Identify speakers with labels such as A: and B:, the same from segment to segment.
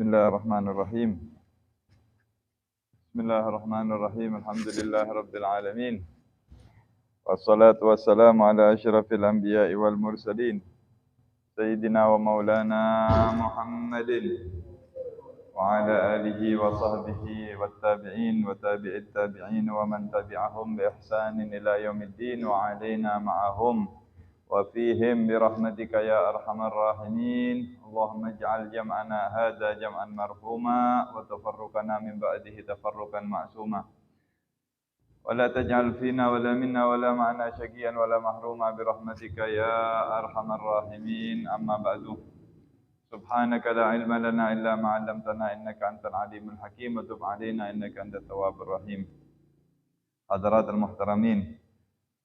A: Bismillahirrahmanirrahim. Bismillahirrahmanirrahim. Alhamdulillahirabbil alamin. Wassalatu wassalamu ala asyrafil anbiya'i wal mursalin. Sayyidina wa maulana Muhammadin wa ala alihi wa sahbihi wat tabi'in wa tabi'it tabi'in wa man tabi'ahum bi ihsanin ila yaumiddin wa alaina ma'ahum wa fihim bi rahmatika ya arhamar rahimin. Allahumma ij'al jam'ana hadza jam'an marhuma wa tafarruqana min ba'dihi tafarruqan ma'suma wa la taj'al fina wa la minna wa la ma'ana syaqiyan wa la mahruma bi rahmatika ya arhamar rahimin. Amma ba'du. Subhanaka la ilma lana illa ma 'allamtana innaka antal alimul hakim wa tub 'alaina innaka antat tawwabur rahim. Hadiratul muhtaramin,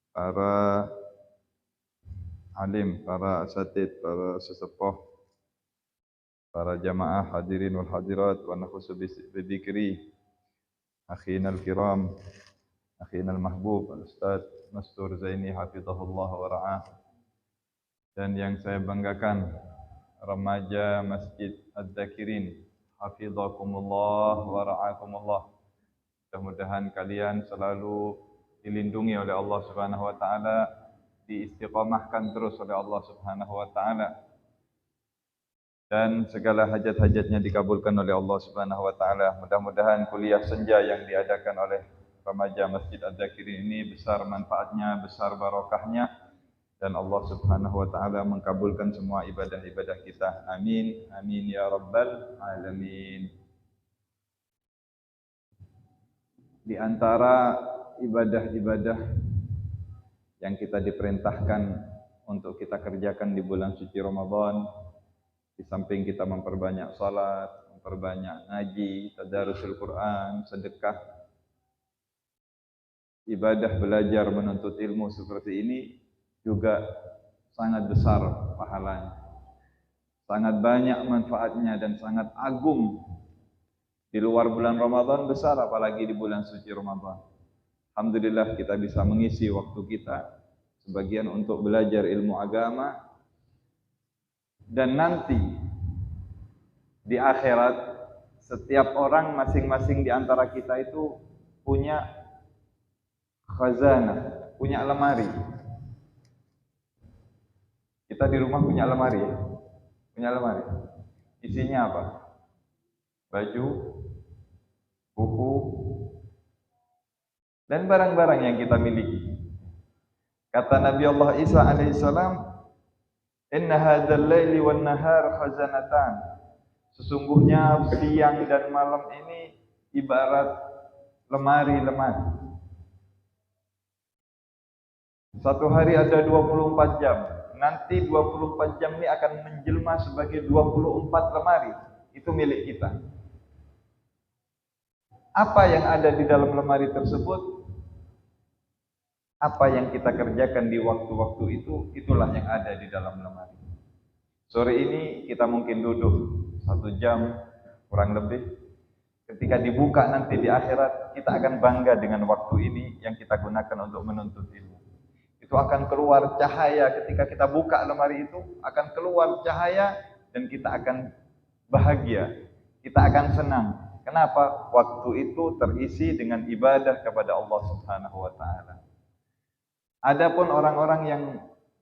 A: para alim, para asatid, para sesepuh, para jamaah hadirin wal hadirat, wa nakhusu bidzikri akhinal kiram, akhinal mahbub al-ustaz Mastur Zaini hafizahullah wa ra'ah, dan yang saya banggakan remaja Masjid Adz-Dzakirin hafizakumullah wa ra'akumullah. Mudah-mudahan kalian selalu dilindungi oleh Allah Subhanahu wa taala, diistiqamahkan terus oleh Allah Subhanahu wa taala, dan segala hajat-hajatnya dikabulkan oleh Allah Subhanahu wa taala. Mudah-mudahan kuliah senja yang diadakan oleh remaja Masjid Adz-Dzakirin ini besar manfaatnya, besar barokahnya, dan Allah Subhanahu wa taala mengabulkan semua ibadah-ibadah kita. Amin amin ya rabbal alamin. Di antara ibadah-ibadah yang kita diperintahkan untuk kita kerjakan di bulan suci Ramadan, di samping kita memperbanyak salat, memperbanyak ngaji, tadarusul Quran, sedekah, ibadah belajar menuntut ilmu seperti ini juga sangat besar pahalanya, sangat banyak manfaatnya, dan sangat agung. Di luar bulan Ramadan besar, apalagi di bulan suci Ramadan. Alhamdulillah kita bisa mengisi waktu kita sebagian untuk belajar ilmu agama, dan nanti di akhirat setiap orang masing-masing di antara kita itu punya khazanah, punya lemari. Kita di rumah punya lemari ya? Punya lemari. Isinya apa? Baju, buku, dan barang-barang yang kita miliki. Kata Nabi Allah Isa alaihissalam, "Inna hadzal laili wan nahar khazanatan." Sesungguhnya siang dan malam ini ibarat lemari-lemari. Satu hari ada 24 jam. Nanti 24 jam ini akan menjelma sebagai 24 lemari. Itu milik kita. Apa yang ada di dalam lemari tersebut, apa yang kita kerjakan di waktu-waktu itu, itulah yang ada di dalam lemari. Sore ini kita mungkin duduk 1 jam kurang lebih. Ketika dibuka nanti di akhirat, kita akan bangga dengan waktu ini yang kita gunakan untuk menuntut ilmu. Itu akan keluar cahaya ketika kita buka lemari itu, akan keluar cahaya, dan kita akan bahagia, kita akan senang. Kenapa? Waktu itu terisi dengan ibadah kepada Allah Subhanahu wa taala. Adapun orang-orang yang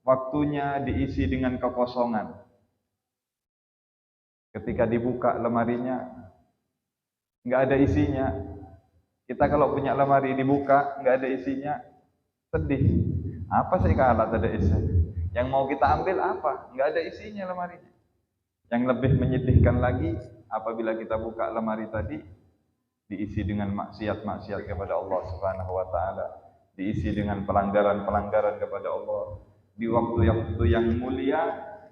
A: waktunya diisi dengan kekosongan, ketika dibuka lemarinya nggak ada isinya. Kita kalau punya lemari dibuka nggak ada isinya, sedih. Apa sih kalau ada isinya? Yang mau kita ambil apa? Nggak ada isinya lemarinya. Yang lebih menyedihkan lagi, apabila kita buka lemari tadi diisi dengan maksiat-maksiat kepada Allah Subhanahu wa taala, diisi dengan pelanggaran-pelanggaran kepada Allah. Di waktu yang mulia,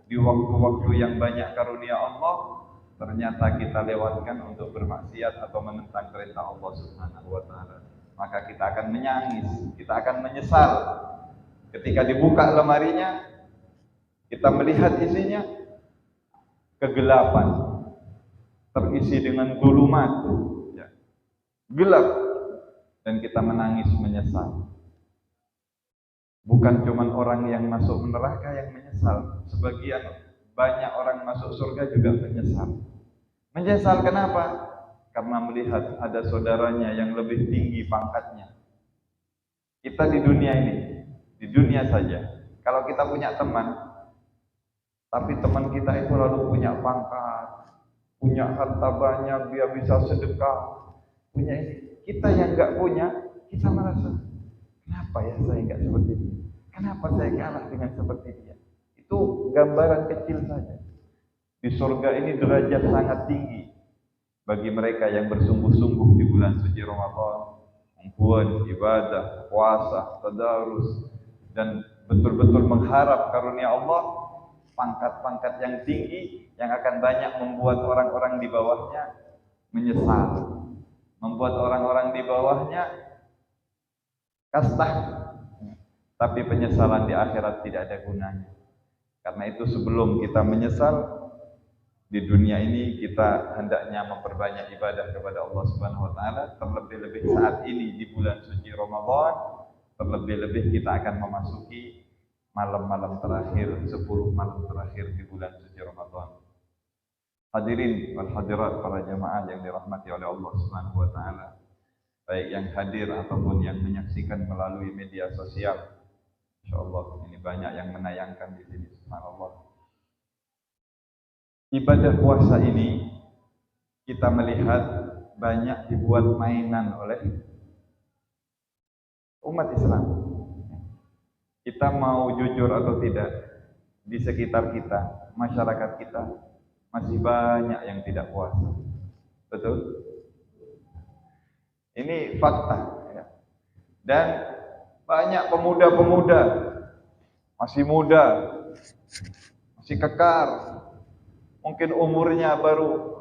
A: di waktu-waktu yang banyak karunia Allah, ternyata kita lewatkan untuk bermaksiat atau menentang perintah Allah Subhanahu wa taala. Maka kita akan menangis, kita akan menyesal. Ketika dibuka lemarinya, kita melihat isinya kegelapan, terisi dengan zulumat, ya, gelap, dan kita menangis menyesal. Bukan cuma orang yang masuk neraka yang menyesal, sebagian banyak orang masuk surga juga menyesal. Menyesal kenapa? Karena melihat ada saudaranya yang lebih tinggi pangkatnya. Kita di dunia ini, di dunia saja, kalau kita punya teman, tapi teman kita itu lalu punya pangkat, punya harta banyak, dia bisa sedekah, punya ini. Kita yang nggak punya, kita merasa, kenapa ya saya nggak seperti dia? Kenapa saya kalah dengan seperti dia? Itu gambaran kecil saja. Di surga ini derajat sangat tinggi bagi mereka yang bersungguh-sungguh di bulan suci Ramadan, mengkuat ibadah, puasa, tadarus, dan betul-betul mengharap karunia Allah, pangkat-pangkat yang tinggi yang akan banyak membuat orang-orang di bawahnya menyesal, membuat orang-orang di bawahnya kastah, tapi penyesalan di akhirat tidak ada gunanya. Karena itu sebelum kita menyesal di dunia ini, kita hendaknya memperbanyak ibadah kepada Allah Subhanahu wa taala, terlebih-lebih saat ini di bulan suci Ramadan, terlebih-lebih kita akan memasuki malam-malam terakhir, 10 malam terakhir di bulan suci Ramadan. Hadirin wal hadirat, para jamaah yang dirahmati oleh Allah Subhanahu wa taala, baik yang hadir ataupun yang menyaksikan melalui media sosial. Insyaallah ini banyak yang menayangkan di sini, subhanallah. Ibadah puasa ini kita melihat banyak dibuat mainan oleh umat Islam. Kita mau jujur atau tidak, di sekitar kita, masyarakat kita masih banyak yang tidak puasa. Betul? Ini fakta ya. Dan banyak pemuda-pemuda masih muda, masih kekar, mungkin umurnya baru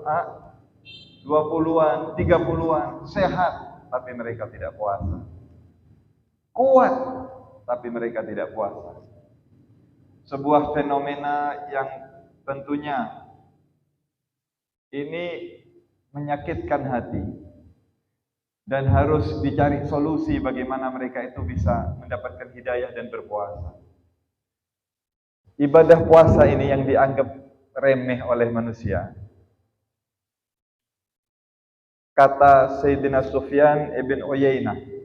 A: 20-an, 30-an, sehat, tapi mereka tidak puasa. Kuat, tapi mereka tidak puasa. Sebuah fenomena yang tentunya ini menyakitkan hati, dan harus dicari solusi bagaimana mereka itu bisa mendapatkan hidayah dan berpuasa. Ibadah puasa ini yang dianggap remeh oleh manusia. Kata Sayyidina Sufyan ibn Uyainah,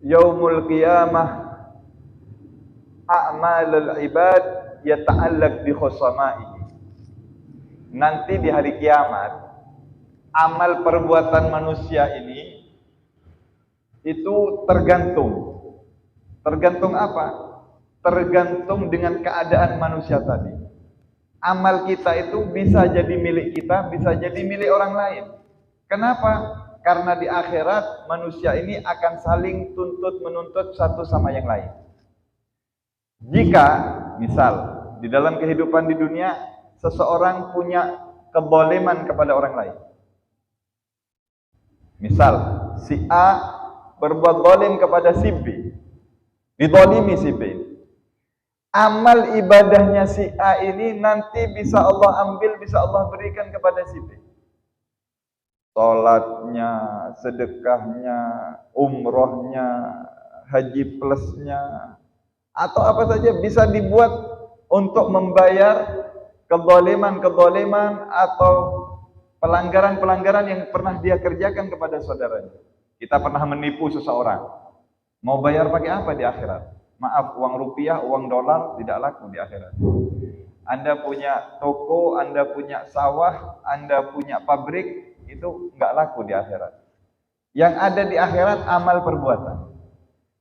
A: Yaumul qiyamah a'malul ibad yata'allaq bi khusama'ihi. Nanti di hari kiamat, amal perbuatan manusia ini itu tergantung. Tergantung apa? Tergantung dengan keadaan manusia tadi. Amal kita itu bisa jadi milik kita, bisa jadi milik orang lain. Kenapa? Karena di akhirat manusia ini akan saling tuntut-menuntut satu sama yang lain. Jika misal di dalam kehidupan di dunia seseorang punya kezaliman kepada orang lain. Misal si A berbuat zalim kepada si B, dizalimi si B. Amal ibadahnya si A ini nanti bisa Allah ambil, bisa Allah berikan kepada si B. Salatnya, sedekahnya, umrohnya, haji plusnya, atau apa saja bisa dibuat untuk membayar kezaliman-kezaliman atau pelanggaran-pelanggaran yang pernah dia kerjakan kepada saudaranya. Kita pernah menipu seseorang, mau bayar pakai apa di akhirat? Maaf, uang rupiah, uang dolar tidak laku di akhirat. Anda punya toko, Anda punya sawah, Anda punya pabrik, itu nggak laku di akhirat. Yang ada di akhirat amal perbuatan.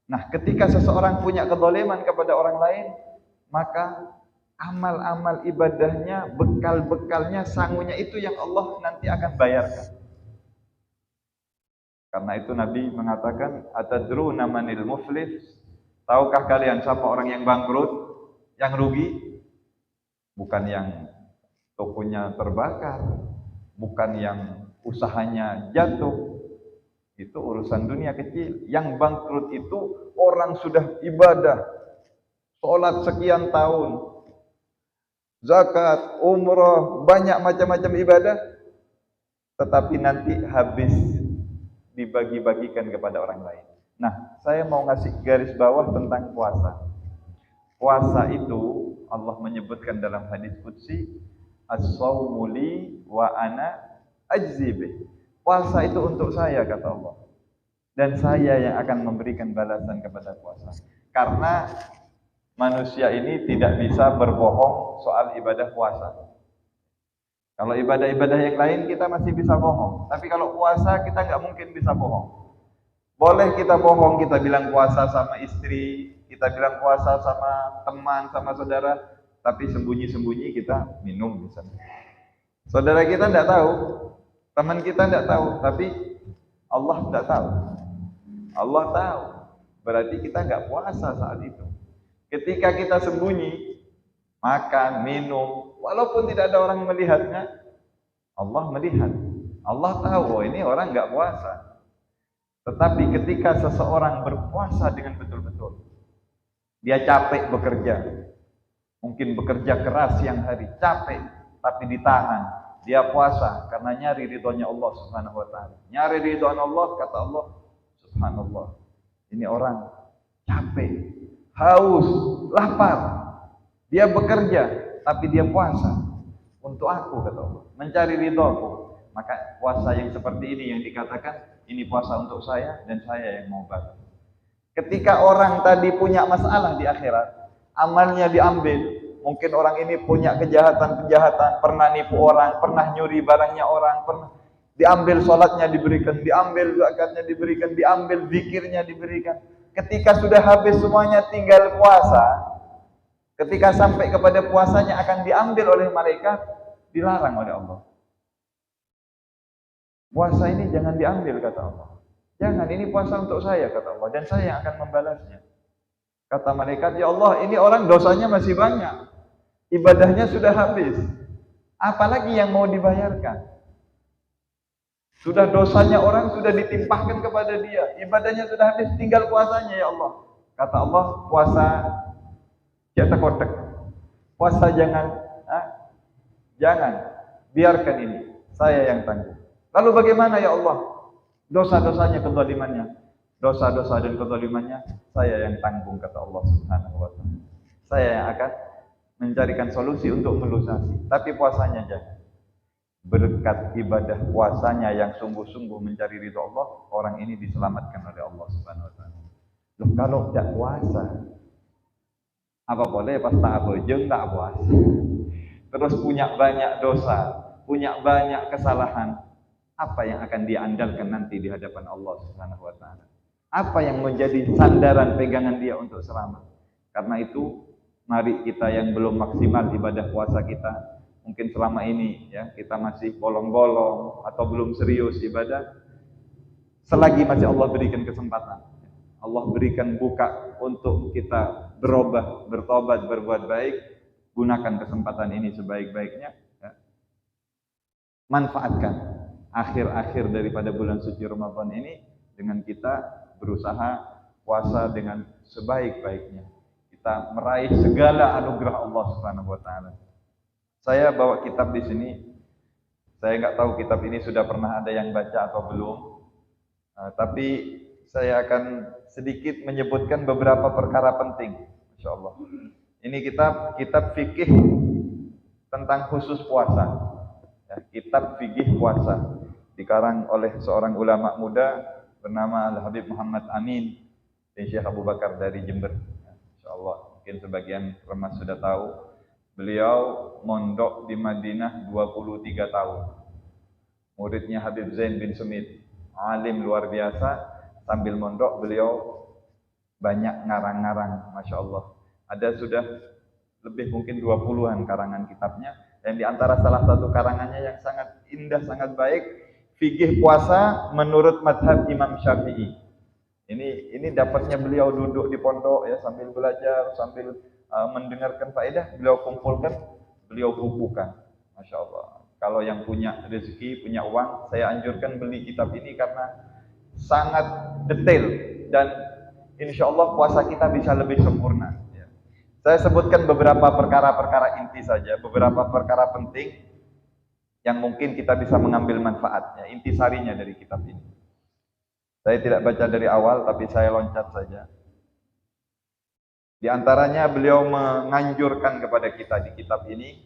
A: Nah, ketika seseorang punya kezaliman kepada orang lain, maka amal-amal ibadahnya, bekal-bekalnya, sangunya itu yang Allah nanti akan bayarkan. Karena itu Nabi mengatakan, atadruna manil muflis? Tahukah kalian siapa orang yang bangkrut, yang rugi? Bukan yang tokonya terbakar, bukan yang usahanya jatuh. Itu urusan dunia kecil. Yang bangkrut itu orang sudah ibadah, sholat sekian tahun, zakat, umroh, banyak macam-macam ibadah, tetapi nanti habis dibagi-bagikan kepada orang lain. Nah, saya mau ngasih garis bawah tentang puasa. Puasa itu Allah menyebutkan dalam hadis qudsi, As-shaumu li wa ana ajzi bih. Puasa itu untuk saya, kata Allah. Dan saya yang akan memberikan balasan kepada puasa. Karena manusia ini tidak bisa berbohong soal ibadah puasa. Kalau ibadah-ibadah yang lain kita masih bisa bohong. Tapi kalau puasa kita nggak mungkin bisa bohong. Boleh kita bohong, kita bilang puasa sama istri, kita bilang puasa sama teman, sama saudara, tapi sembunyi-sembunyi kita minum misalnya. Saudara kita tidak tahu, teman kita tidak tahu, tapi Allah tidak tahu. Allah tahu, berarti kita nggak puasa saat itu. Ketika kita sembunyi, makan, minum, walaupun tidak ada orang melihatnya, Allah melihat. Allah tahu, oh ini orang nggak puasa. Tetapi ketika seseorang berpuasa dengan betul-betul, dia capek bekerja, mungkin bekerja keras siang hari, capek, tapi ditahan. Dia puasa karena nyari ridhonya Allah Subhanahu wa taala. Nyari ridhonya Allah, kata Allah, subhanallah. Ini orang capek, haus, lapar. Dia bekerja, tapi dia puasa untuk aku, kata Allah, mencari ridhoku. Maka puasa yang seperti ini yang dikatakan ini puasa untuk saya dan saya yang mau balas. Ketika orang tadi punya masalah di akhirat, amalnya diambil. Mungkin orang ini punya kejahatan-kejahatan, pernah nipu orang, pernah nyuri barangnya orang, pernah diambil sholatnya diberikan, diambil zakatnya diberikan, diambil zikirnya diberikan. Ketika sudah habis semuanya tinggal puasa, ketika sampai kepada puasanya akan diambil oleh malaikat, dilarang oleh Allah. Puasa ini jangan diambil, kata Allah. Jangan, ini puasa untuk saya, kata Allah, dan saya yang akan membalasnya. Kata malaikat, ya Allah, ini orang dosanya masih banyak, ibadahnya sudah habis, apalagi yang mau dibayarkan? Sudah dosanya orang sudah ditimpahkan kepada dia, ibadahnya sudah habis, tinggal puasanya, ya Allah. Kata Allah, puasa jatah kotek, puasa jangan, biarkan ini, saya yang tanggung. Lalu bagaimana, ya Allah? Dosa-dosanya, kezalimannya, dosa-dosa dan kezalimannya saya yang tanggung, kata Allah Subhanahu wa taala. Saya yang akan mencarikan solusi untuk melusasi. Tapi puasanya jangan. Berkat ibadah puasanya yang sungguh-sungguh mencari ridha Allah, orang ini diselamatkan oleh Allah Subhanahu wa taala. Loh, kalau tidak puasa, apa boleh pas tak bojong tak puasa? Terus punya banyak dosa, punya banyak kesalahan, apa yang akan dia andalkan nanti di hadapan Allah Subhanahu wa taala? Apa yang menjadi sandaran pegangan dia untuk selamat? Karena itu, mari kita yang belum maksimal ibadah puasa kita, mungkin selama ini ya kita masih bolong-bolong atau belum serius ibadah, selagi masih Allah berikan kesempatan, Allah berikan buka untuk kita berubah, bertobat, berbuat baik, gunakan kesempatan ini sebaik-baiknya, ya. Manfaatkan akhir-akhir daripada bulan suci Ramadan ini dengan kita berusaha puasa dengan sebaik-baiknya. Kita meraih segala anugerah Allah Subhanahu wa taala. Saya bawa kitab di sini. Saya nggak tahu kitab ini sudah pernah ada yang baca atau belum. Tapi saya akan sedikit menyebutkan beberapa perkara penting, Masya Allah. Ini kitab fikih tentang khusus puasa. Ya, kitab fikih puasa dikarang oleh seorang ulama muda bernama Al-Habib Muhammad Amin bin Syekh Abu Bakar dari Jember. Insyaallah mungkin sebagian remas sudah tahu. Beliau mondok di Madinah 23 tahun. Muridnya Habib Zain bin Sumit, alim luar biasa. Sambil mondok beliau banyak ngarang-ngarang, Masya Allah. Ada sudah lebih mungkin 20-an karangan kitabnya. Dan di antara salah satu karangannya yang sangat indah, sangat baik, fikih puasa menurut madhab Imam Syafi'i. Ini dapatnya beliau duduk di pondok ya sambil belajar, sambil mendengarkan faedah, beliau kumpulkan, beliau bukukan. Masya Allah. Kalau yang punya rezeki, punya uang, saya anjurkan beli kitab ini karena sangat detail dan insya Allah puasa kita bisa lebih sempurna. Saya sebutkan beberapa perkara-perkara inti saja, beberapa perkara penting yang mungkin kita bisa mengambil manfaatnya, intisarinya dari kitab ini. Saya tidak baca dari awal, tapi saya loncat saja. Di antaranya beliau menganjurkan kepada kita di kitab ini,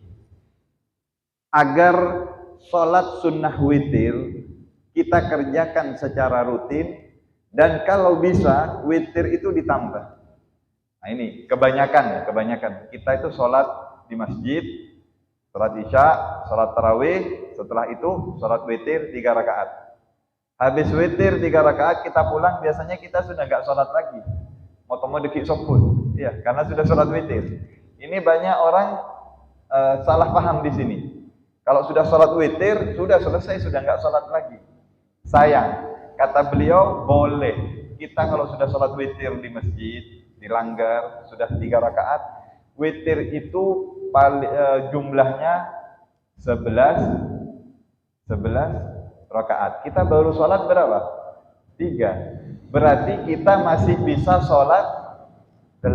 A: agar sholat sunnah witir kita kerjakan secara rutin, dan kalau bisa witir itu ditambah. Nah ini kebanyakan kita itu sholat di masjid, sholat isya, sholat tarawih, setelah itu sholat witir 3 rakaat. Habis witir 3 rakaat kita pulang, biasanya kita sudah nggak sholat lagi, mau deki sopun, ya karena sudah sholat witir. Ini banyak orang salah paham di sini. Kalau sudah sholat witir, sudah selesai, sudah nggak sholat lagi. Sayang, kata beliau boleh. Kita kalau sudah sholat witir di masjid, dilanggar, sudah 3 rakaat, witir itu jumlahnya 11 rakaat. Kita baru sholat berapa? 3. Berarti kita masih bisa sholat 8.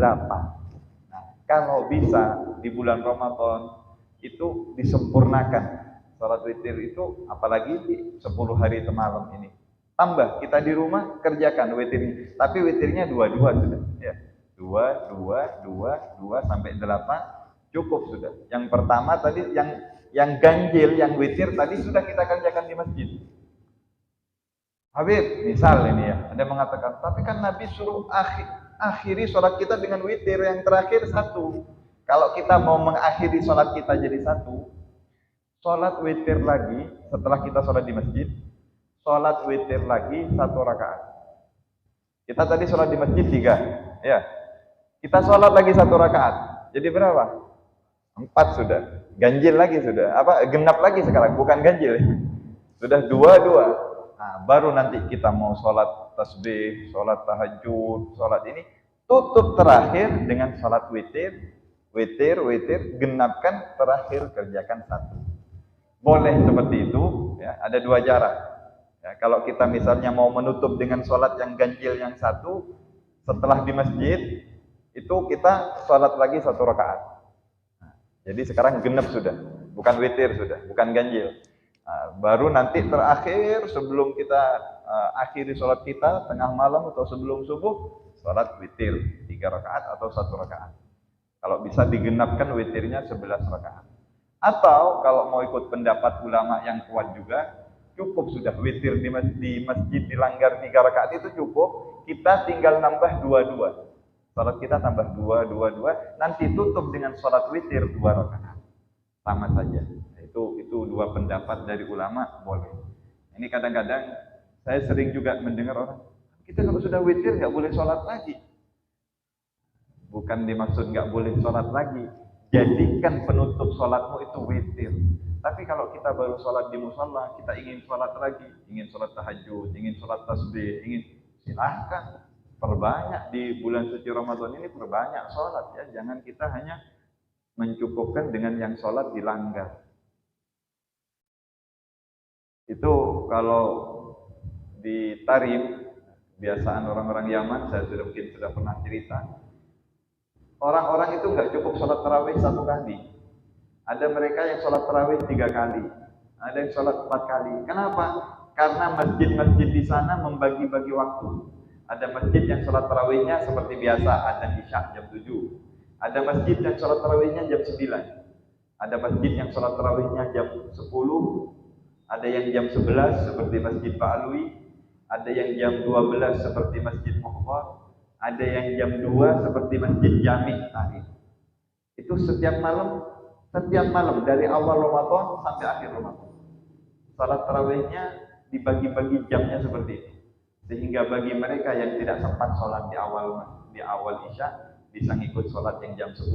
A: Nah, kalau bisa di bulan Ramadan itu disempurnakan sholat witir itu, apalagi di 10 hari malam ini. Tambah, kita di rumah kerjakan witirnya. Tapi witirnya 2 sudah. Ya. 2 sampai 8 cukup sudah. Yang pertama tadi yang ganjil, yang witir tadi sudah kita kerjakan di masjid. Habib, misal ini ya, ada mengatakan, tapi kan Nabi suruh akhiri sholat kita dengan witir, yang terakhir 1. Kalau kita mau mengakhiri sholat kita jadi 1, sholat witir lagi setelah kita sholat di masjid, sholat witir lagi 1 rakaat. Kita tadi sholat di masjid 3, ya. Kita sholat lagi 1 rakaat, jadi berapa? 4 sudah. Ganjil lagi sudah. Genap lagi sekarang, bukan ganjil. Sudah 2. Nah, baru nanti kita mau sholat tasbih, sholat tahajud, sholat ini tutup terakhir dengan sholat witir, genapkan terakhir kerjakan 1. Boleh seperti itu, ya. Ada 2 cara. Ya, kalau kita misalnya mau menutup dengan sholat yang ganjil yang 1, setelah di masjid itu kita sholat lagi 1 rakaat. Nah, jadi sekarang genap sudah, bukan witir sudah, bukan ganjil. Nah, baru nanti terakhir sebelum kita akhiri sholat kita tengah malam atau sebelum subuh, sholat witir 3 rakaat atau 1 rakaat. Kalau bisa digenapkan witirnya 11 rakaat. Atau kalau mau ikut pendapat ulama yang kuat juga, cukup sudah witir di masjid dilanggar 3 rakaat itu cukup, kita tinggal nambah 2. Salat kita tambah 2, nanti tutup dengan salat witir 2 rakaat. Sama saja. Itu 2 pendapat dari ulama, boleh. Ini kadang-kadang saya sering juga mendengar orang, kita kalau sudah witir nggak boleh sholat lagi. Bukan dimaksud nggak boleh sholat lagi, jadikan penutup sholatmu itu witir. Tapi kalau kita baru sholat di musola, kita ingin sholat lagi, ingin sholat tahajud, ingin sholat tasbih, silahkan perbanyak di bulan suci Ramadan ini, perbanyak sholat ya. Jangan kita hanya mencukupkan dengan yang sholat dilanggar. Itu kalau di Tarim, kebiasaan orang-orang Yaman, saya mungkin sudah pernah cerita. Orang-orang itu nggak cukup sholat tarawih 1 kali. Ada mereka yang sholat tarawih 3 kali. Ada yang sholat 4 kali. Kenapa? Karena masjid-masjid di sana membagi-bagi waktu. Ada masjid yang sholat tarawihnya seperti biasa, adzan isya jam 7. Ada masjid yang sholat tarawihnya jam 9. Ada masjid yang sholat tarawihnya jam 10. Ada yang jam 11 seperti Masjid Pak Alwi. Ada yang jam 12 seperti Masjid Mukhbar. Ada yang jam 2 seperti Masjid Jami' tadi. Itu setiap malam dari awal Ramadan sampai akhir Ramadan. Salat tarawihnya dibagi-bagi jamnya seperti itu. Sehingga bagi mereka yang tidak sempat sholat di awal Isya, bisa ngikut sholat yang jam 10.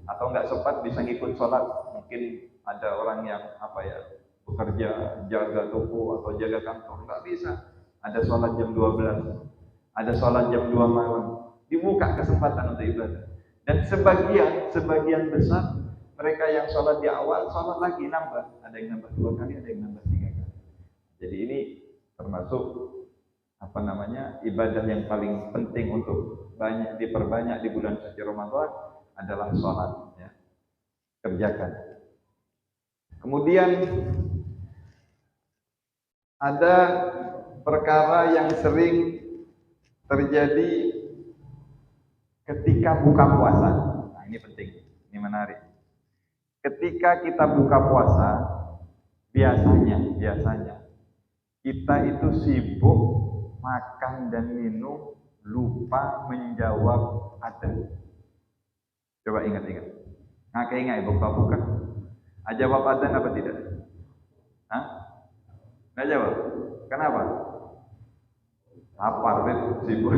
A: Atau nggak sempat bisa ngikut sholat, mungkin ada orang yang bekerja, jaga toko atau jaga kantor, nggak bisa. Ada sholat jam 12. Ada sholat jam 2 malam, dibuka kesempatan untuk ibadah. Dan sebagian besar mereka yang sholat di awal, sholat lagi nambah. Ada yang nambah 2 kali, ada yang nambah 3 kali. Jadi ini termasuk ibadah yang paling penting untuk diperbanyak di bulan suci Ramadan adalah sholat. Ya. Kerjakan. Kemudian ada perkara yang sering terjadi ketika buka puasa. Nah, ini penting, ini menarik. Ketika kita buka puasa, biasanya kita itu sibuk makan dan minum, lupa menjawab adzan. Coba ingat-ingat. Ingat buka-buka. Jawab adzan apa tidak? Hah? Nggak jawab. Kenapa? Lapar, sibuk,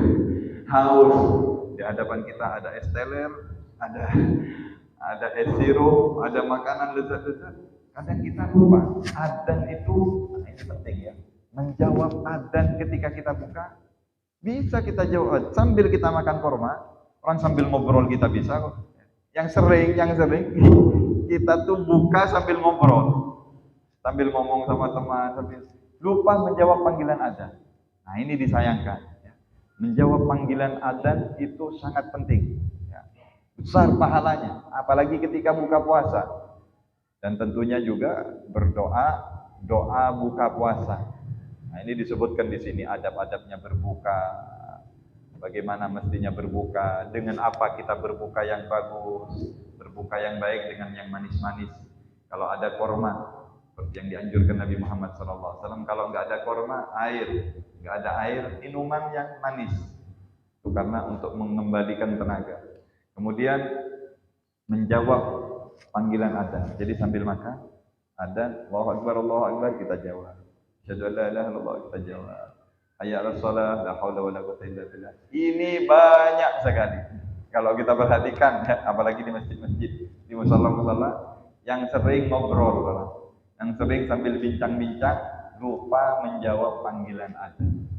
A: haus. Di hadapan kita ada es teler, ada es sirup, ada makanan lezat-lezat. Kadang kita lupa. Adzan itu, ini penting ya. Menjawab adzan ketika kita buka, bisa kita jawab sambil kita makan korma. Orang sambil ngobrol kita bisa kok. Yang sering kita tuh buka sambil ngobrol, sambil ngomong sama teman, sambil lupa menjawab panggilan adzan. Nah, ini disayangkan. Menjawab panggilan adzan itu sangat penting. Besar pahalanya, apalagi ketika buka puasa. Dan tentunya juga doa buka puasa. Nah, ini disebutkan di sini adab-adabnya berbuka. Bagaimana mestinya berbuka, dengan apa kita berbuka yang bagus, berbuka yang baik dengan yang manis-manis. Kalau ada korma, seperti yang dianjurkan Nabi Muhammad SAW. Kalau nggak ada korma, nggak ada air, minuman yang manis. Itu karena untuk mengembalikan tenaga. Kemudian menjawab panggilan adzan. Jadi sambil makan, adzan, Allahu Akbar, kita jawab. Asyhadu an la ilaha illallah, kita jawab. Hayya 'alas shalah, la haula wala quwwata illa billah. Ini banyak sekali. Kalau kita perhatikan, apalagi di masjid-masjid, di musala-musala, yang sering ngobrol, yang sering sambil bincang-bincang, lupa menjawab panggilan adzan.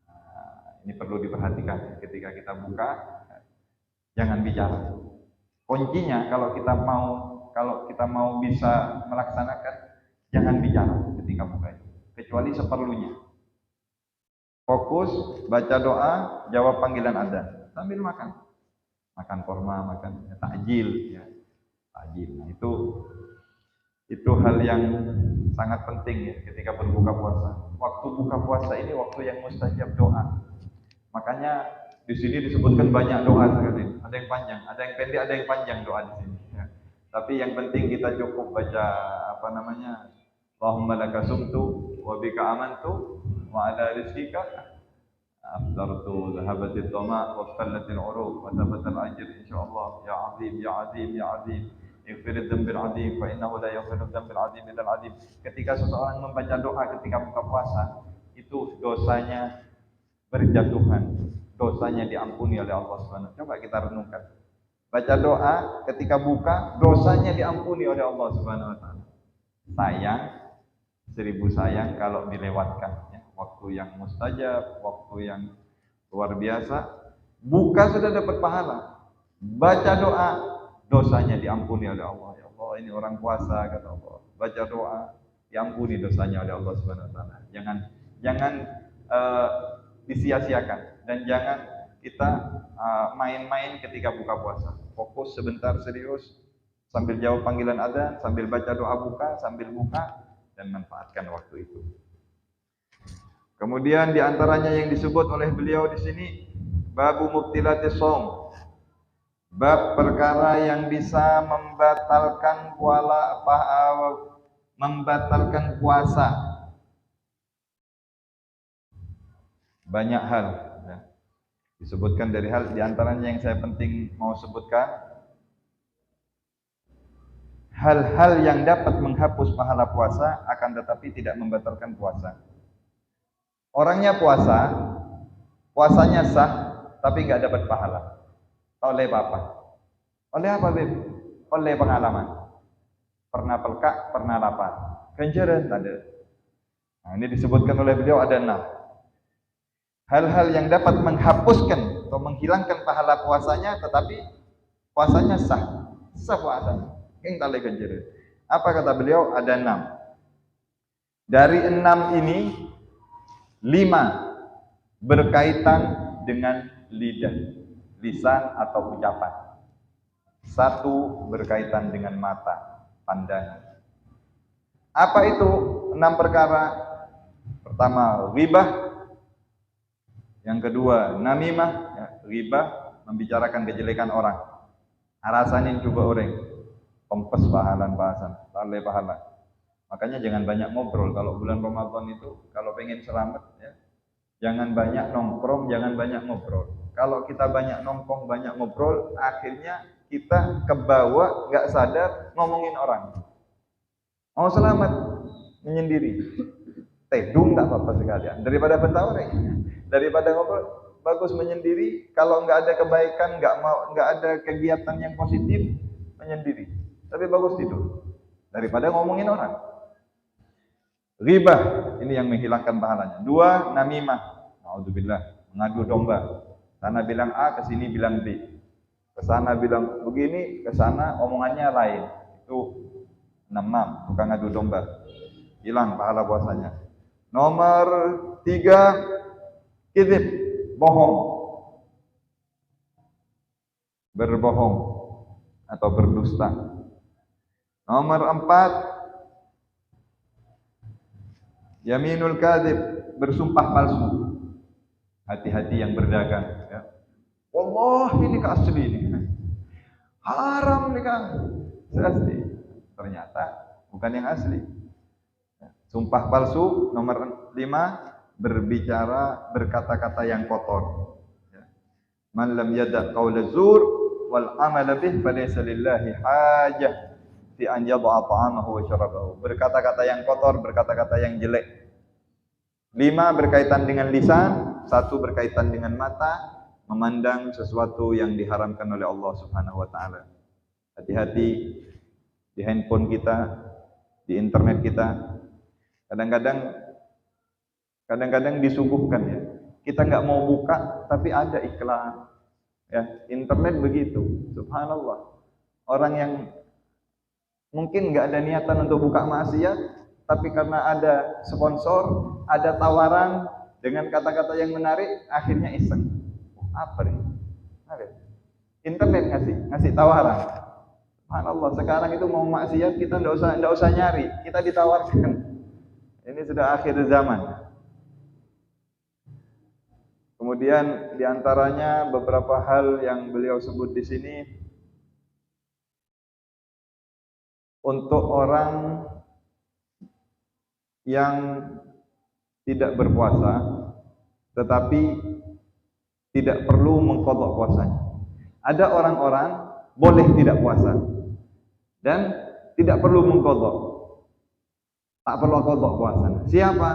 A: Nah, ini perlu diperhatikan ketika kita buka, jangan bicara. Kuncinya kalau kita mau bisa melaksanakan, jangan bicara ketika buka itu, kecuali seperlunya. Fokus, baca doa, jawab panggilan adzan sambil makan. Makan korma, makan takjil, ya. Takjil. Nah, itu hal yang sangat penting ya ketika berbuka puasa. Waktu buka puasa ini waktu yang mustajab doa. Makanya di sini disebutkan banyak doa sekali. Ada yang panjang, ada yang pendek, ada yang panjang doa di sini. Ya. Tapi yang penting kita cukup baca Allahumma laka sumtu wa bika amantu wa ala rizqika afdartu dhahabatit tama wa fallatil uruq wa thabatal ajr insyaallah. Ya azim, ya azim, ya azim, ighfir dzambil azim fa innahu la yaghfiru dzambil azim illa al azim. Ketika seseorang membaca doa ketika buka puasa, itu dosanya berjatuhan, dosanya diampuni oleh Allah Subhanahu. Coba kita renungkan. Baca doa ketika buka, dosanya diampuni oleh Allah Subhanahu wa taala. Sayang, 1000 sayang kalau dilewatkan. Waktu yang mustajab, waktu yang luar biasa. Buka sudah dapat pahala. Baca doa, dosanya diampuni oleh Allah. Ya Allah, ini orang puasa kata Allah. Baca doa, diampuni dosanya oleh Allah Subhanahu wa taala. Jangan disia-siakan dan jangan kita main-main ketika buka puasa. Fokus sebentar, serius, sambil jawab panggilan adzan, sambil baca doa buka, sambil buka, dan manfaatkan waktu itu. Kemudian diantaranya yang disebut oleh beliau di sini, babu mubtilatis shaum, bab perkara yang bisa membatalkan puasa. Banyak hal ya. Disebutkan dari hal diantaranya yang saya penting mau sebutkan, hal-hal yang dapat menghapus pahala puasa akan tetapi tidak membatalkan puasa. Orangnya puasanya sah tapi nggak dapat pahala. Oleh apa? Oleh apa, Beb? Oleh pengalaman. Pernah pelkak, pernah lapar. Ganjaran ada. Nah, ini disebutkan oleh beliau ada 6. Hal-hal yang dapat menghapuskan atau menghilangkan pahala puasanya tetapi puasanya sah. Sah puasanya. Yang tak ganjaran. Apa kata beliau? Ada 6. Dari 6 ini 5 berkaitan dengan lidah, lisan atau ucapan. 1 berkaitan dengan mata, pandangan. Apa itu 6 perkara? Pertama, ghibah. Yang kedua, namimah. Ya, ghibah, membicarakan kejelekan orang. Arasanin juga orang. Kompes bahasan, tale pahala. Makanya jangan banyak ngobrol kalau bulan Ramadan itu, kalau pengen selamat ya. Jangan banyak nongkrong, jangan banyak ngobrol. Kalau kita banyak nongkrong, banyak ngobrol, akhirnya kita kebawa nggak sadar ngomongin orang. Mau selamat menyendiri, teduh nggak apa-apa sekalian. Daripada bertawari, daripada ngobrol, bagus menyendiri. Kalau nggak ada kebaikan, nggak ada kegiatan yang positif, menyendiri. Tapi bagus tidur daripada ngomongin orang. Ghibah, ini yang menghilangkan pahalanya. 2, namimah. Naudzubillah, mengadu domba. Sana bilang A, ke sini bilang B. Ke sana bilang begini, ke sana omongannya lain. Itu namam, bukan ngadu domba. Hilang pahala puasanya. Nomor 3, kizib, bohong. Berbohong atau berdusta. Nomor 4, yaminul kadzib, bersumpah palsu. Hati-hati yang berdagang ya. Wallah ini asli ini. Haram nih Kang. Asli. Ternyata bukan yang asli. Sumpah palsu. Nomor 5, berbicara, berkata-kata yang kotor. Man lam yada' qaula zur wal amala bih falaysa lillahi hajah fi an yad'a ta'amahu wa syarabahu. Berkata-kata yang kotor, berkata-kata yang jelek. 5, berkaitan dengan lisan. 1, berkaitan dengan mata, memandang sesuatu yang diharamkan oleh Allah Subhanahu wa taala. Hati-hati di handphone kita, di internet kita. Kadang-kadang disuguhkan ya. Kita nggak mau buka tapi ada iklan. Ya, internet begitu. Subhanallah. Orang yang mungkin nggak ada niatan untuk buka maksiat, tapi karena ada sponsor, ada tawaran dengan kata-kata yang menarik, akhirnya iseng. Apa nih? Internet ngasih tawaran. Subhanallah, sekarang itu mau maksiat kita enggak usah nyari, kita ditawarkan. Ini sudah akhir zaman. Kemudian diantaranya beberapa hal yang beliau sebut di sini untuk orang yang tidak berpuasa tetapi tidak perlu mengqadha puasanya. Ada orang-orang boleh tidak puasa dan tidak perlu mengqadha. Tak perlu qadha puasa. Siapa?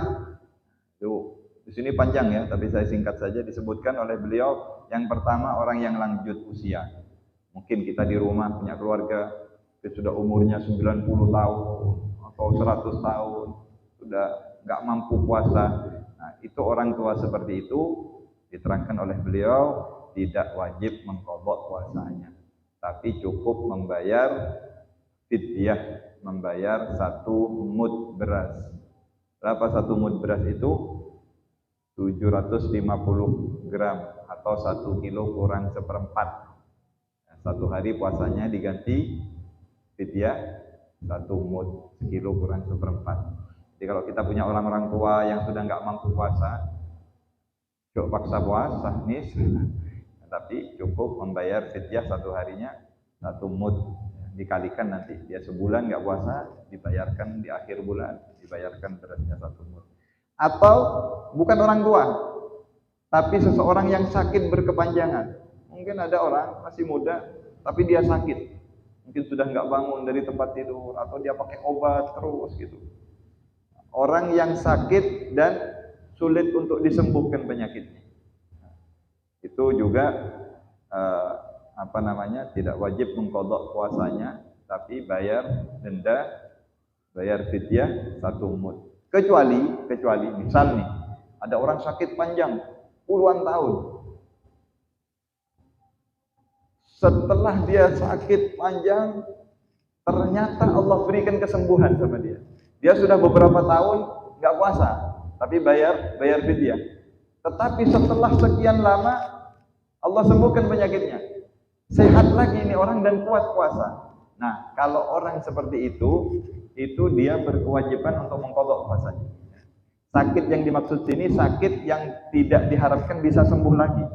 A: Di sini panjang ya, tapi saya singkat saja. Disebutkan oleh beliau, yang pertama orang yang lanjut usia. Mungkin kita di rumah punya keluarga, sudah umurnya 90 tahun atau 100 tahun, sudah nggak mampu puasa. Nah, itu orang tua seperti itu diterangkan oleh beliau tidak wajib mengqadha puasanya, tapi cukup membayar fidyah, membayar 1 mud beras. Berapa 1 mud beras itu? 750 gram atau 1 kilo kurang 1/4. Nah, 1 hari puasanya diganti fidyah 1 mud, 1 kilo kurang 1/4. Jadi kalau kita punya orang-orang tua yang sudah nggak mampu puasa, yuk paksa puasa nih, tapi cukup membayar fidyah 1 harinya 1 mud, dikalikan nanti dia sebulan nggak puasa, dibayarkan di akhir bulan, dibayarkan berasnya 1 mud. Atau bukan orang tua, tapi seseorang yang sakit berkepanjangan. Mungkin ada orang masih muda, tapi dia sakit, mungkin sudah nggak bangun dari tempat tidur, atau dia pakai obat terus gitu. Orang yang sakit dan sulit untuk disembuhkan penyakitnya, itu juga tidak wajib mengqadha puasanya, tapi bayar denda, bayar fidyah 1 mud. Kecuali misal nih, ada orang sakit panjang puluhan tahun. Setelah dia sakit panjang, ternyata Allah berikan kesembuhan sama dia. Dia sudah beberapa tahun nggak puasa, tapi bayar fidyah. Tetapi setelah sekian lama, Allah sembuhkan penyakitnya. Sehat lagi ini orang dan kuat puasa. Nah, kalau orang seperti itu dia berkewajiban untuk mengqadha puasanya. Sakit yang dimaksud sini sakit yang tidak diharapkan bisa sembuh lagi.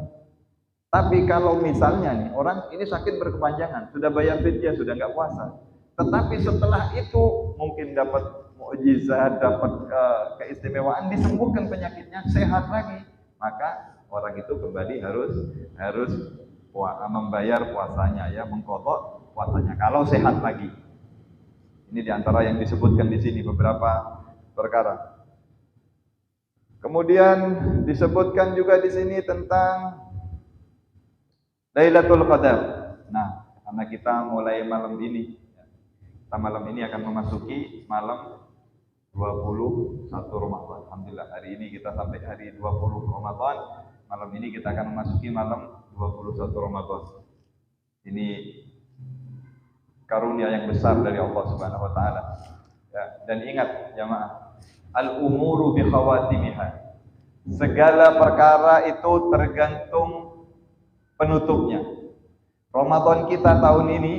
A: Tapi kalau misalnya nih orang ini sakit berkepanjangan, sudah bayar fidyah, sudah nggak puasa, tetapi setelah itu mungkin dapat mukjizat, dapat keistimewaan, disembuhkan penyakitnya, sehat lagi, maka orang itu kembali harus membayar puasanya, ya, mengqadha puasanya kalau sehat lagi. Ini diantara yang disebutkan di sini beberapa perkara. Kemudian disebutkan juga di sini tentang Lailatul Qadar. Nah, karena kita mulai malam ini, kita malam ini akan memasuki malam 21 Ramadan. Alhamdulillah, hari ini kita sampai hari 20 Ramadan. Malam ini kita akan memasuki malam 21 Ramadan. Ini karunia yang besar dari Allah Subhanahu wa taala. Ya, dan ingat jamaah, al-umuru bi khawatimiha. Segala perkara itu tergantung penutupnya. Ramadan kita tahun ini,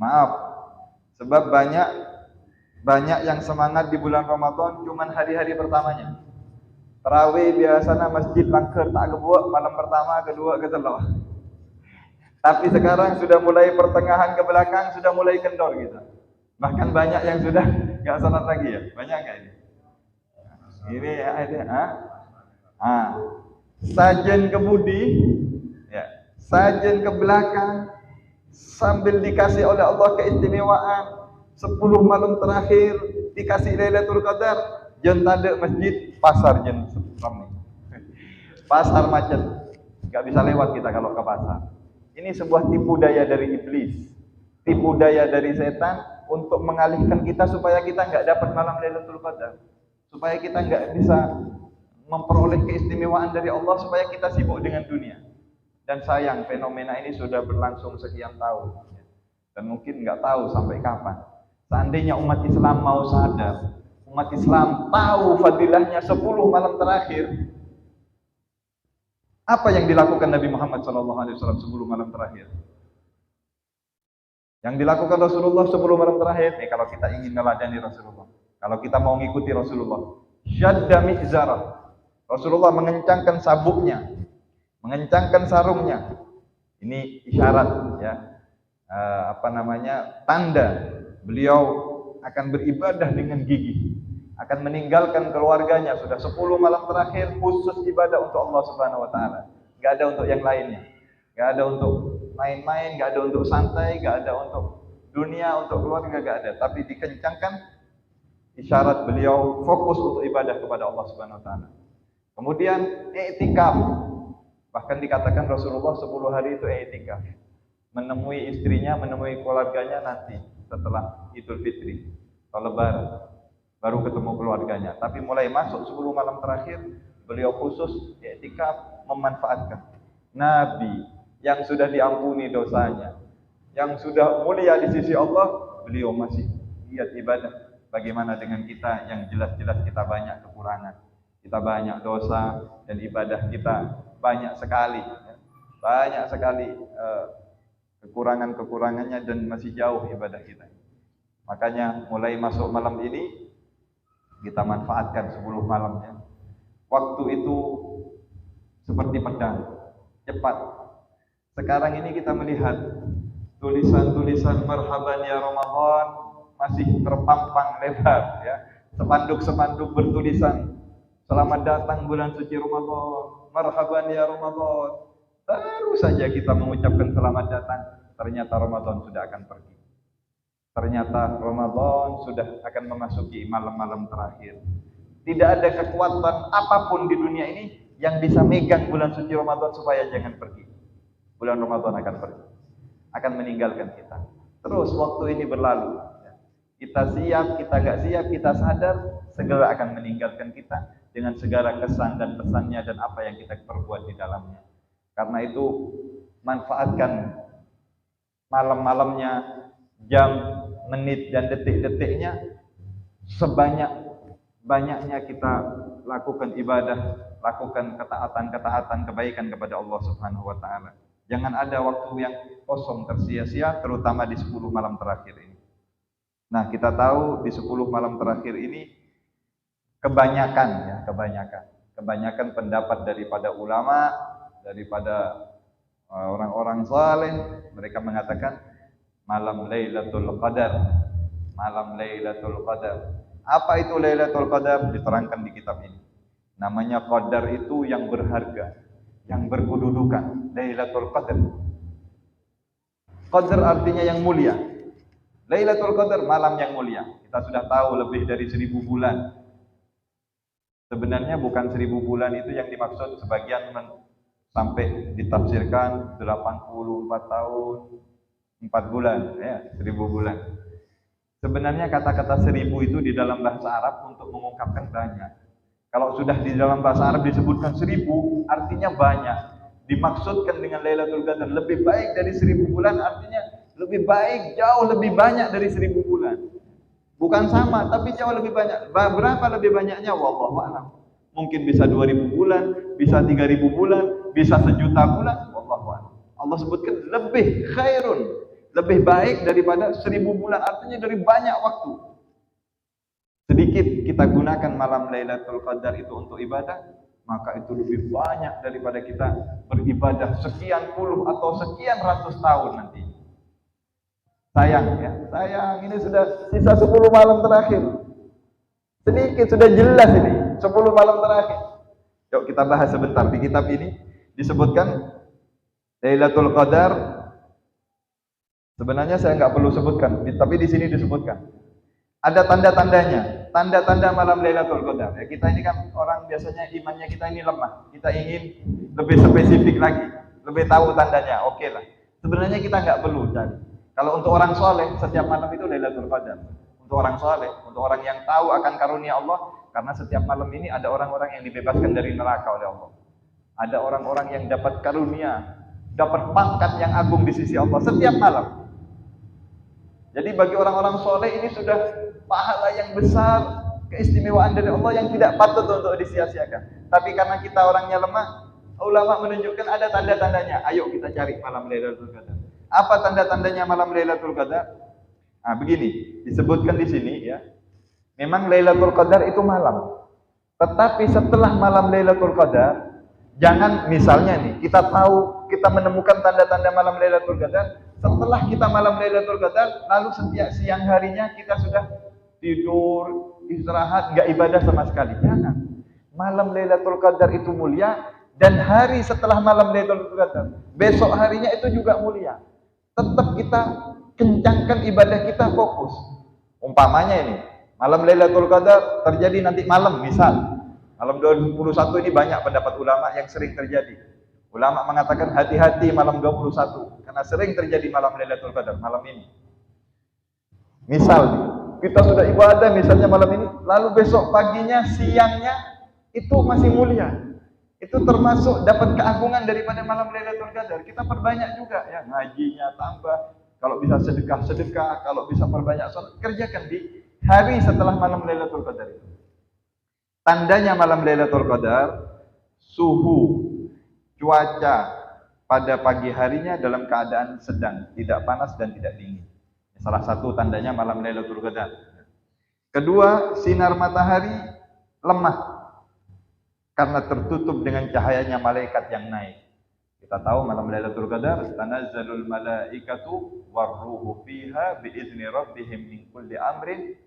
A: maaf, sebab banyak yang semangat di bulan Ramadan cuman hari-hari pertamanya. Tarawih biasanya masjid langker tak kebuat malam pertama, kedua, ketiga. Tapi sekarang sudah mulai pertengahan ke belakang sudah mulai kendor gitu. Bahkan banyak yang sudah nggak salat lagi ya. Banyak nggak ini? Ini ada, sajen kemudi, ya, sajen ke belakang, sambil dikasih oleh Allah keistimewaan 10 malam terakhir dikasih Lailatul Qadar. Jen tanda masjid, pasar jen ramai. Pasar macet, nggak bisa lewat kita kalau ke pasar. Ini sebuah tipu daya dari iblis, tipu daya dari setan untuk mengalihkan kita supaya kita nggak dapat malam Lailatul Qadar, supaya kita nggak bisa memperoleh keistimewaan dari Allah, supaya kita sibuk dengan dunia. Dan sayang, fenomena ini sudah berlangsung sekian tahun, dan mungkin nggak tahu sampai kapan. Seandainya umat Islam mau sadar, umat Islam tahu fadilahnya 10 malam terakhir, apa yang dilakukan Nabi Muhammad SAW 10 malam terakhir? Yang dilakukan Rasulullah 10 malam terakhir, kalau kita ingin meladani Rasulullah, kalau kita mau ngikuti Rasulullah, syadda mi'zarah. Rasulullah mengencangkan sabuknya, mengencangkan sarungnya. Ini isyarat, ya, tanda beliau akan beribadah dengan gigih, akan meninggalkan keluarganya. Sudah 10 malam terakhir khusus ibadah untuk Allah Subhanahu wa taala. Enggak ada untuk yang lainnya. Enggak ada untuk main-main, enggak ada untuk santai, enggak ada untuk dunia, untuk keluarga, enggak ada. Tapi dikencangkan, isyarat beliau fokus untuk ibadah kepada Allah Subhanahu wa taala. Kemudian i'tikaf. Bahkan dikatakan Rasulullah 10 hari itu i'tikaf. Menemui istrinya, menemui keluarganya nanti setelah Idul Fitri atau Lebaran, baru ketemu keluarganya. Tapi mulai masuk 10 malam terakhir, beliau khusus i'tikaf, memanfaatkan. Nabi yang sudah diampuni dosanya, yang sudah mulia di sisi Allah, beliau masih giat ibadah. Bagaimana dengan kita yang jelas-jelas kita banyak kekurangan, kita banyak dosa, dan ibadah kita banyak sekali, banyak sekali kekurangan-kekurangannya, dan masih jauh ibadah kita. Makanya mulai masuk malam ini kita manfaatkan 10 malamnya. Waktu itu seperti pedang, cepat. Sekarang ini kita melihat tulisan-tulisan marhaban ya Ramadan masih terpampang lebar, ya. Spanduk-spanduk bertulisan selamat datang bulan suci Ramadan, marhaban ya Ramadan. Baru saja kita mengucapkan selamat datang, ternyata Ramadan sudah akan pergi. Ternyata Ramadan sudah akan memasuki malam-malam terakhir. Tidak ada kekuatan apapun di dunia ini yang bisa megang bulan suci Ramadan supaya jangan pergi. Bulan Ramadan akan pergi, akan meninggalkan kita. Terus waktu ini berlalu, kita siap, kita gak siap, kita sadar, segera akan meninggalkan kita dengan segala kesan dan pesannya dan apa yang kita perbuat di dalamnya. Karena itu manfaatkan malam-malamnya, jam, menit, dan detik-detiknya sebanyak-banyaknya kita lakukan ibadah, lakukan ketaatan-ketaatan, kebaikan kepada Allah Subhanahu wa taala. Jangan ada waktu yang kosong tersia-sia, terutama di 10 malam terakhir ini. Nah, kita tahu di 10 malam terakhir ini kebanyakan pendapat daripada ulama, daripada orang-orang saleh, mereka mengatakan malam Lailatul Qadar, malam Lailatul Qadar Apa itu Lailatul Qadar? Diterangkan di kitab ini. Namanya qadar itu yang berharga, yang berkedudukan. Lailatul Qadar. Qadar artinya yang mulia. Lailatul Qadar malam yang mulia. Kita sudah tahu lebih dari 1000 bulan. Sebenarnya bukan 1000 bulan itu yang dimaksud, sebagian sampai ditafsirkan 84 tahun 4 bulan ya, 1000 bulan. Sebenarnya kata-kata 1000 itu di dalam bahasa Arab untuk mengungkapkan banyak. Kalau sudah di dalam bahasa Arab disebutkan 1000, artinya banyak. Dimaksudkan dengan Lailatul Qadar lebih baik dari 1000 bulan, artinya lebih baik, jauh lebih banyak dari 1000 bulan. Bukan sama, tapi jauh lebih banyak. Berapa lebih banyaknya? Wallahu a'lam. Mungkin bisa 2000 bulan, bisa 3000 bulan, bisa 1.000.000 bulan. Wallahu a'lam. Allah sebutkan lebih khairun, lebih baik daripada 1000 bulan, artinya dari banyak waktu. Sedikit kita gunakan malam Lailatul Qadar itu untuk ibadah, maka itu lebih banyak daripada kita beribadah sekian puluh atau sekian ratus tahun nanti. Sayang ya, sayang ini sudah sisa 10 malam terakhir. Sedikit sudah jelas ini, 10 malam terakhir. Yuk kita bahas sebentar. Di kitab ini disebutkan Lailatul Qadar. Sebenarnya saya nggak perlu sebutkan, tapi di sini disebutkan. Ada tanda-tandanya, tanda-tanda malam Lailatul Qadar. Ya, kita ini kan orang biasanya imannya kita ini lemah. Kita ingin lebih spesifik lagi, lebih tahu tandanya. Oke lah. Sebenarnya kita nggak perlu cari. Kalau untuk orang soleh, setiap malam itu Lailatul Qadar. Untuk orang soleh, untuk orang yang tahu akan karunia Allah, karena setiap malam ini ada orang-orang yang dibebaskan dari neraka oleh Allah. Ada orang-orang yang dapat karunia, dapat pangkat yang agung di sisi Allah setiap malam. Jadi bagi orang-orang soleh ini sudah pahala yang besar, keistimewaan dari Allah yang tidak patut untuk disia-siakan. Tapi karena kita orangnya lemah, ulama menunjukkan ada tanda-tandanya. Ayo kita cari malam Lailatul Qadar. Apa tanda-tandanya malam Lailatul Qadar? Nah, begini, disebutkan di sini ya. Memang Lailatul Qadar itu malam. Tetapi setelah malam Lailatul Qadar, jangan misalnya nih, kita tahu, kita menemukan tanda-tanda malam Lailatul Qadar, setelah kita malam Lailatul Qadar, lalu setiap siang harinya kita sudah tidur, istirahat, enggak ibadah sama sekali. Jangan. Malam Lailatul Qadar itu mulia, dan hari setelah malam Lailatul Qadar, besok harinya itu juga mulia. Tetap kita kencangkan ibadah kita, fokus. Umpamanya ini, malam Lailatul Qadar terjadi nanti malam, misal malam 21 ini banyak pendapat ulama yang sering terjadi. Ulama mengatakan hati-hati malam 21 karena sering terjadi malam Lailatul Qadar malam ini. Misal kita sudah ibadah misalnya malam ini, lalu besok paginya, siangnya itu masih mulia. Itu termasuk dapat keagungan daripada malam Lailatul Qadar. Kita perbanyak juga ya, ngajinya tambah. Kalau bisa sedekah, kalau bisa perbanyak salat, kerjakan di hari setelah malam Lailatul Qadar itu. Tandanya malam Lailatul Qadar, suhu cuaca pada pagi harinya dalam keadaan sedang, tidak panas dan tidak dingin. Salah satu tandanya malam Lailatul Qadar. Kedua, sinar matahari lemah karena tertutup dengan cahayanya malaikat yang naik. Kita tahu malam Lailatul Qadar, tanazzalul malaikatu warruhu fiha biizni rabbihim min kulli amrin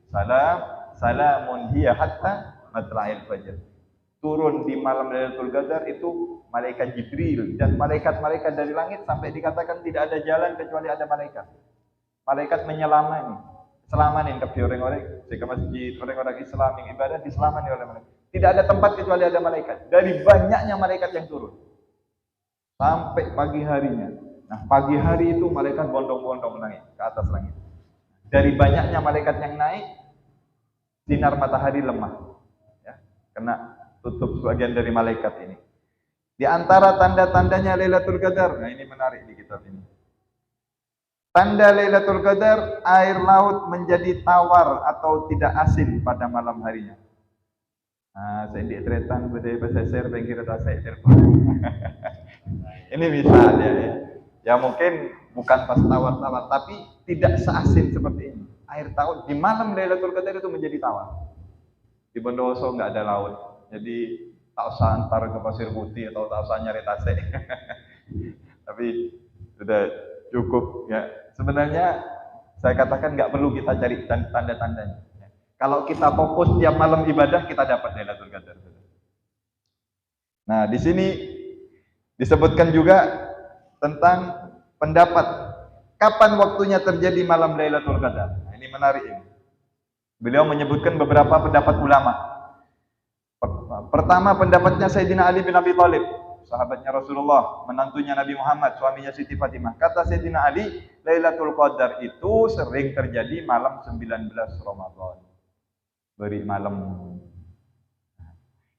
A: salamun hiya hatta matla'il fajr. Turun di malam Lailatul Qadar itu malaikat Jibril dan malaikat-malaikat dari langit, sampai dikatakan tidak ada jalan kecuali ada malaikat. Malaikat selamanin ke orang-orang, ke masjid, orang-orang Islam yang ibadah diselamani oleh malaikat. Tidak ada tempat kecuali ada malaikat. Dari banyaknya malaikat yang turun sampai pagi harinya. Nah, pagi hari itu malaikat bondong-bondong naik ke atas langit. Dari banyaknya malaikat yang naik, sinar matahari lemah. Ya, kena tutup sebagian dari malaikat ini. Di antara tanda-tandanya Lailatul Qadar, nah ini menarik di kitab ini. Tanda Lailatul Qadar, air laut menjadi tawar atau tidak asin pada malam harinya. Nah, saya di tretan budaya pesisir bengkir tasai telepon. Ini misalnya ya. Ya mungkin bukan pas tawar-tawar, tapi tidak seasin seperti ini. Air laut di malam Lailatul Qadar itu menjadi tawar. Di Bondowoso nggak ada laut, jadi tak usah antar ke Pasir Putih atau tak usah nyari tasik. Tapi sudah cukup ya. Sebenarnya saya katakan nggak perlu kita cari tanda-tandanya. Kalau kita fokus tiap malam ibadah, kita dapat Lailatul Qadar. Nah, di sini disebutkan juga tentang pendapat kapan waktunya terjadi malam Lailatul Qadar. Nah, ini menarik ini. Beliau menyebutkan beberapa pendapat ulama. Pertama pendapatnya Sayyidina Ali bin Abi Thalib, sahabatnya Rasulullah, menantunya Nabi Muhammad, suaminya Siti Fatimah. Kata Sayyidina Ali, Lailatul Qadar itu sering terjadi malam 19 Ramadan. Beri malam.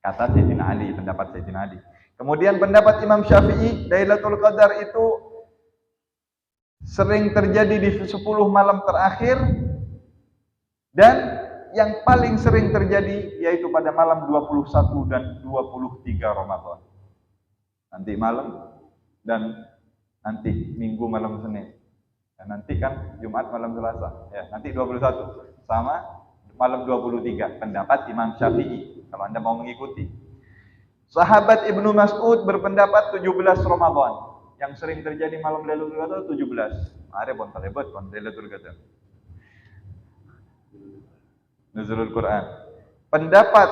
A: Kata Sayyidina Ali, pendapat Sayyidina Ali. Kemudian pendapat Imam Syafi'i, Lailatul Qadar itu sering terjadi di 10 malam terakhir, dan yang paling sering terjadi yaitu pada malam 21 dan 23 Ramadan. Nanti malam dan nanti Minggu malam Senin. Dan nanti kan Jumat malam Selasa. Ya, nanti 21 sama malam 23. Pendapat Imam Syafi'i kalau Anda mau mengikuti. Sahabat Ibnu Mas'ud berpendapat 17 Ramadan. Yang sering terjadi malam Lailatul Qadar 17. Are bon kalebet kon Lailatul Qadar. Nuzulul Quran. Pendapat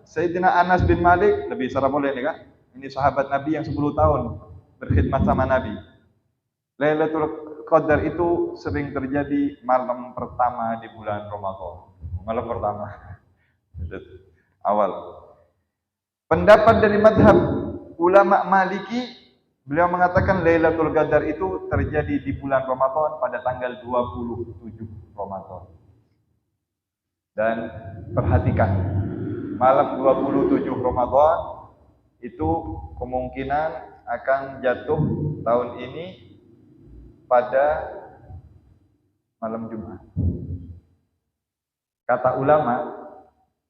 A: Sayyidina Anas bin Malik lebih sarah boleh nih Kak. Ini sahabat Nabi yang 10 tahun berkhidmat sama Nabi. Lailatul Qadar itu sering terjadi malam pertama di bulan Ramadan. Malam pertama. Awal. Pendapat dari madhab ulama Maliki, beliau mengatakan Lailatul Qadar itu terjadi di bulan Ramadan pada tanggal 27 Ramadan. Dan perhatikan, malam 27 Ramadan itu kemungkinan akan jatuh tahun ini pada malam Jumat. Kata ulama,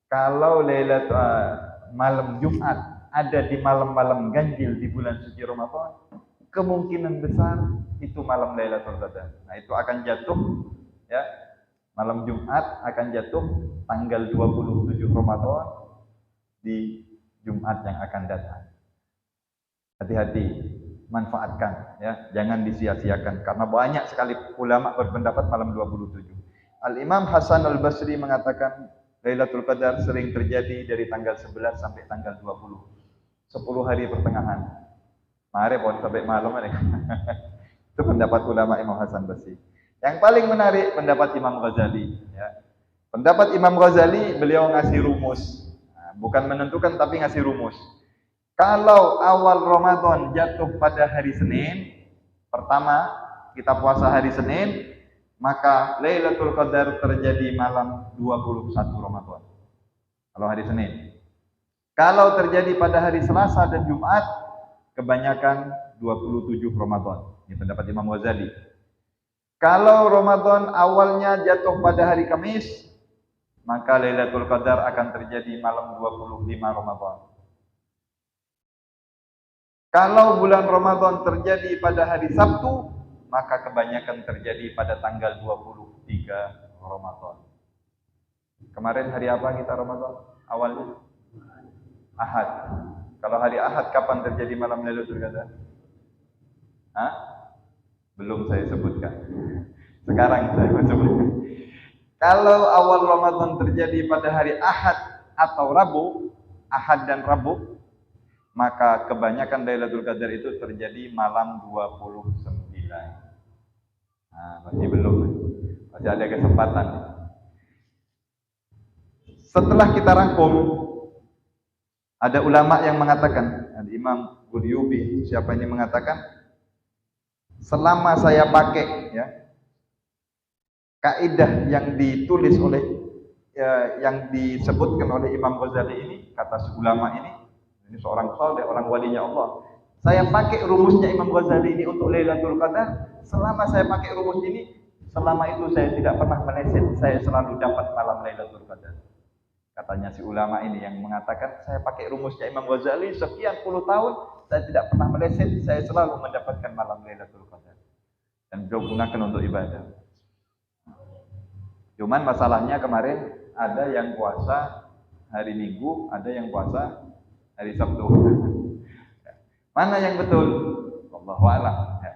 A: kalau malam Jumat ada di malam-malam ganjil di bulan suci Ramadan, kemungkinan besar itu malam Lailatul Qadar. Nah, itu akan jatuh ya. Malam Jumat akan jatuh tanggal 27 Ramadan di Jumat yang akan datang. Hati-hati, manfaatkan ya, jangan disia-siakan karena banyak sekali ulama berpendapat malam 27. Al-Imam Hasan Al-Basri mengatakan Lailatul Qadar sering terjadi dari tanggal 11 sampai tanggal 20. 10 hari pertengahan. Mari pun sampai malam ada. Itu pendapat ulama Imam Hasan Basri. Yang paling menarik pendapat Imam Ghazali ya. Pendapat Imam Ghazali, beliau ngasih rumus. Nah, bukan menentukan tapi ngasih rumus. Kalau awal Ramadan jatuh pada hari Senin, pertama kita puasa hari Senin, maka Lailatul Qadar terjadi malam 21 Ramadan. Kalau hari Senin. Kalau terjadi pada hari Selasa dan Jumat, kebanyakan 27 Ramadan. Ini pendapat Imam Ghazali. Kalau Ramadan awalnya jatuh pada hari Kamis, maka Lailatul Qadar akan terjadi malam 25 Ramadan. Kalau bulan Ramadan terjadi pada hari Sabtu, maka kebanyakan terjadi pada tanggal 23 Ramadan. Kemarin hari apa kita Ramadan? Awalnya Ahad. Kalau hari Ahad kapan terjadi malam Lailatul Qadar? Hah? Belum saya sebutkan. Sekarang saya sebutkan. Kalau awal Ramadan terjadi pada hari Ahad atau Rabu, Ahad dan Rabu, maka kebanyakan Lailatul Qadar itu terjadi malam 29. Nah, masih belum. Masih ada kesempatan. Setelah kita rangkum, ada ulama yang mengatakan, ada Imam Quryubi, siapa ini mengatakan, selama saya pakai ya kaidah yang ditulis oleh yang disebutkan oleh Imam Ghazali ini, kata ulama ini seorang saleh, orang walinya Allah. Saya pakai rumusnya Imam Ghazali ini untuk Lailatul Qadar. Selama saya pakai rumus ini, selama itu saya tidak pernah meleset, saya selalu dapat malam Lailatul Qadar. Katanya si ulama ini yang mengatakan, saya pakai rumusnya Imam Ghazali sekian puluh tahun, saya tidak pernah meleset, saya selalu mendapatkan malam Lailatul Qadar. Dan beliau gunakan untuk ibadah. Cuman masalahnya kemarin ada yang puasa hari Minggu, ada yang puasa hari Sabtu. Mana yang betul? Wallahu a'lam. Ya.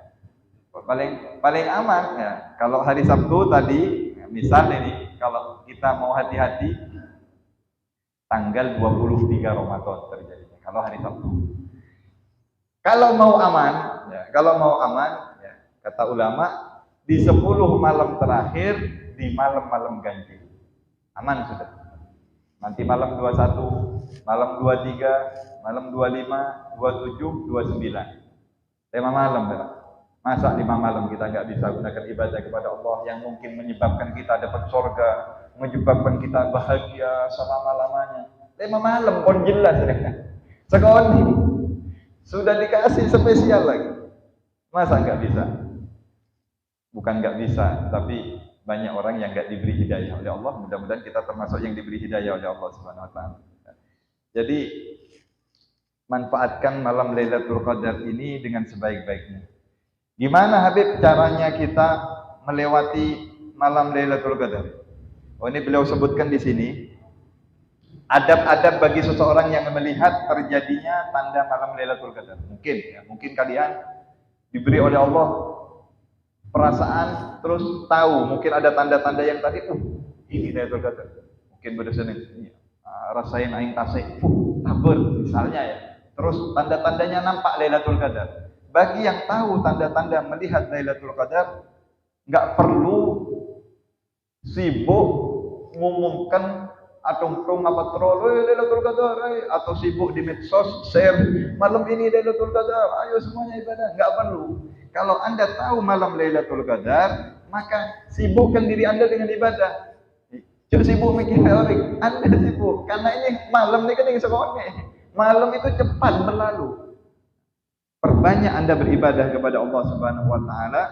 A: Paling aman ya. Kalau hari Sabtu tadi, misal ini, kalau kita kita mau hati-hati, tanggal 23 Ramadan terjadinya, kalau hari Sabtu. Kalau mau aman, ya, kata ulama, di 10 malam terakhir, di malam-malam ganjil. Aman sudah. Nanti malam 21, malam 23, malam 25, 27, 29. 5 malam, ya. Masa 5 malam kita nggak bisa gunakan ibadah kepada Allah yang mungkin menyebabkan kita dapat surga, menyebabkan kita bahagia selama-lamanya. 5 malam pun jelas ya. Sekarang ini sudah dikasih spesial lagi. Masa nggak bisa? Bukan nggak bisa, tapi banyak orang yang nggak diberi hidayah oleh Allah. Mudah-mudahan kita termasuk yang diberi hidayah oleh Allah Subhanahu Wa Taala. Jadi manfaatkan malam Lailatul Qadar ini dengan sebaik-baiknya. Gimana Habib caranya kita melewati malam Lailatul Qadar? Oh, ini beliau sebutkan di sini. Adab-adab bagi seseorang yang melihat terjadinya tanda malam Lailatul Qadar. Mungkin kalian diberi oleh Allah perasaan, terus tahu mungkin ada tanda-tanda yang tadi, ini Lailatul Qadar. Mungkin berdasarkan rasain aing tasik, tabur misalnya ya. Terus tanda-tandanya nampak Lailatul Qadar. Bagi yang tahu tanda-tanda melihat Lailatul Qadar, nggak perlu sibuk mengumumkan atau apa terus Lailatul Qadar, atau sibuk di medsos share malam ini Lailatul Qadar, ayo semuanya ibadah. Nggak perlu. Kalau Anda tahu malam Lailatul Qadar, maka sibukkan diri Anda dengan ibadah. Jangan sibuk mikir orang, Anda sibuk karena ini malam ini kan yang sekolahnya. Malam itu cepat berlalu. Perbanyak Anda beribadah kepada Allah Subhanahu Wa Taala,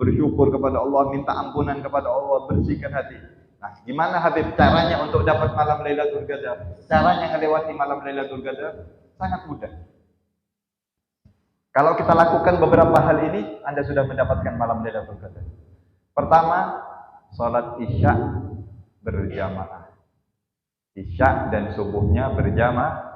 A: bersyukur kepada Allah, minta ampunan kepada Allah, bersihkan hati. Nah, gimana Habib caranya untuk dapat malam Lailatul Qadar? Caranya melewati malam Lailatul Qadar sangat mudah. Kalau kita lakukan beberapa hal ini, Anda sudah mendapatkan malam Lailatul Qadar. Pertama, salat Isya berjamaah. Isya dan subuhnya berjamaah.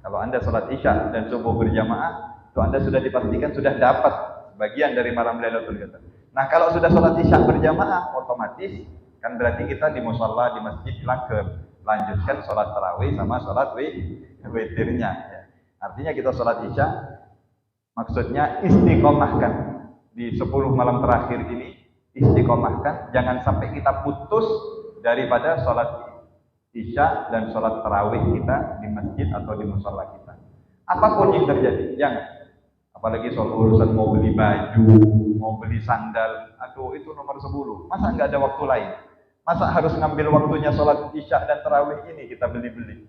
A: Kalau Anda salat Isya dan subuh berjamaah, itu Anda sudah dipastikan sudah dapat bagian dari malam Lailatul Qadar. Nah, kalau sudah salat Isya berjamaah, otomatis kan berarti kita di musala, di masjid lanjutkan salat tarawih sama salat witirnya. Ya. Artinya kita salat Isya, maksudnya istiqomahkan di 10 malam terakhir ini, istiqomahkan, jangan sampai kita putus daripada salat Isya dan sholat tarawih kita di masjid atau di musala kita. Apapun yang terjadi, jangan. Apalagi soal urusan mau beli baju, mau beli sandal, aduh itu nomor 10. Masa nggak ada waktu lain? Masa harus ngambil waktunya sholat Isya dan tarawih ini kita beli-beli?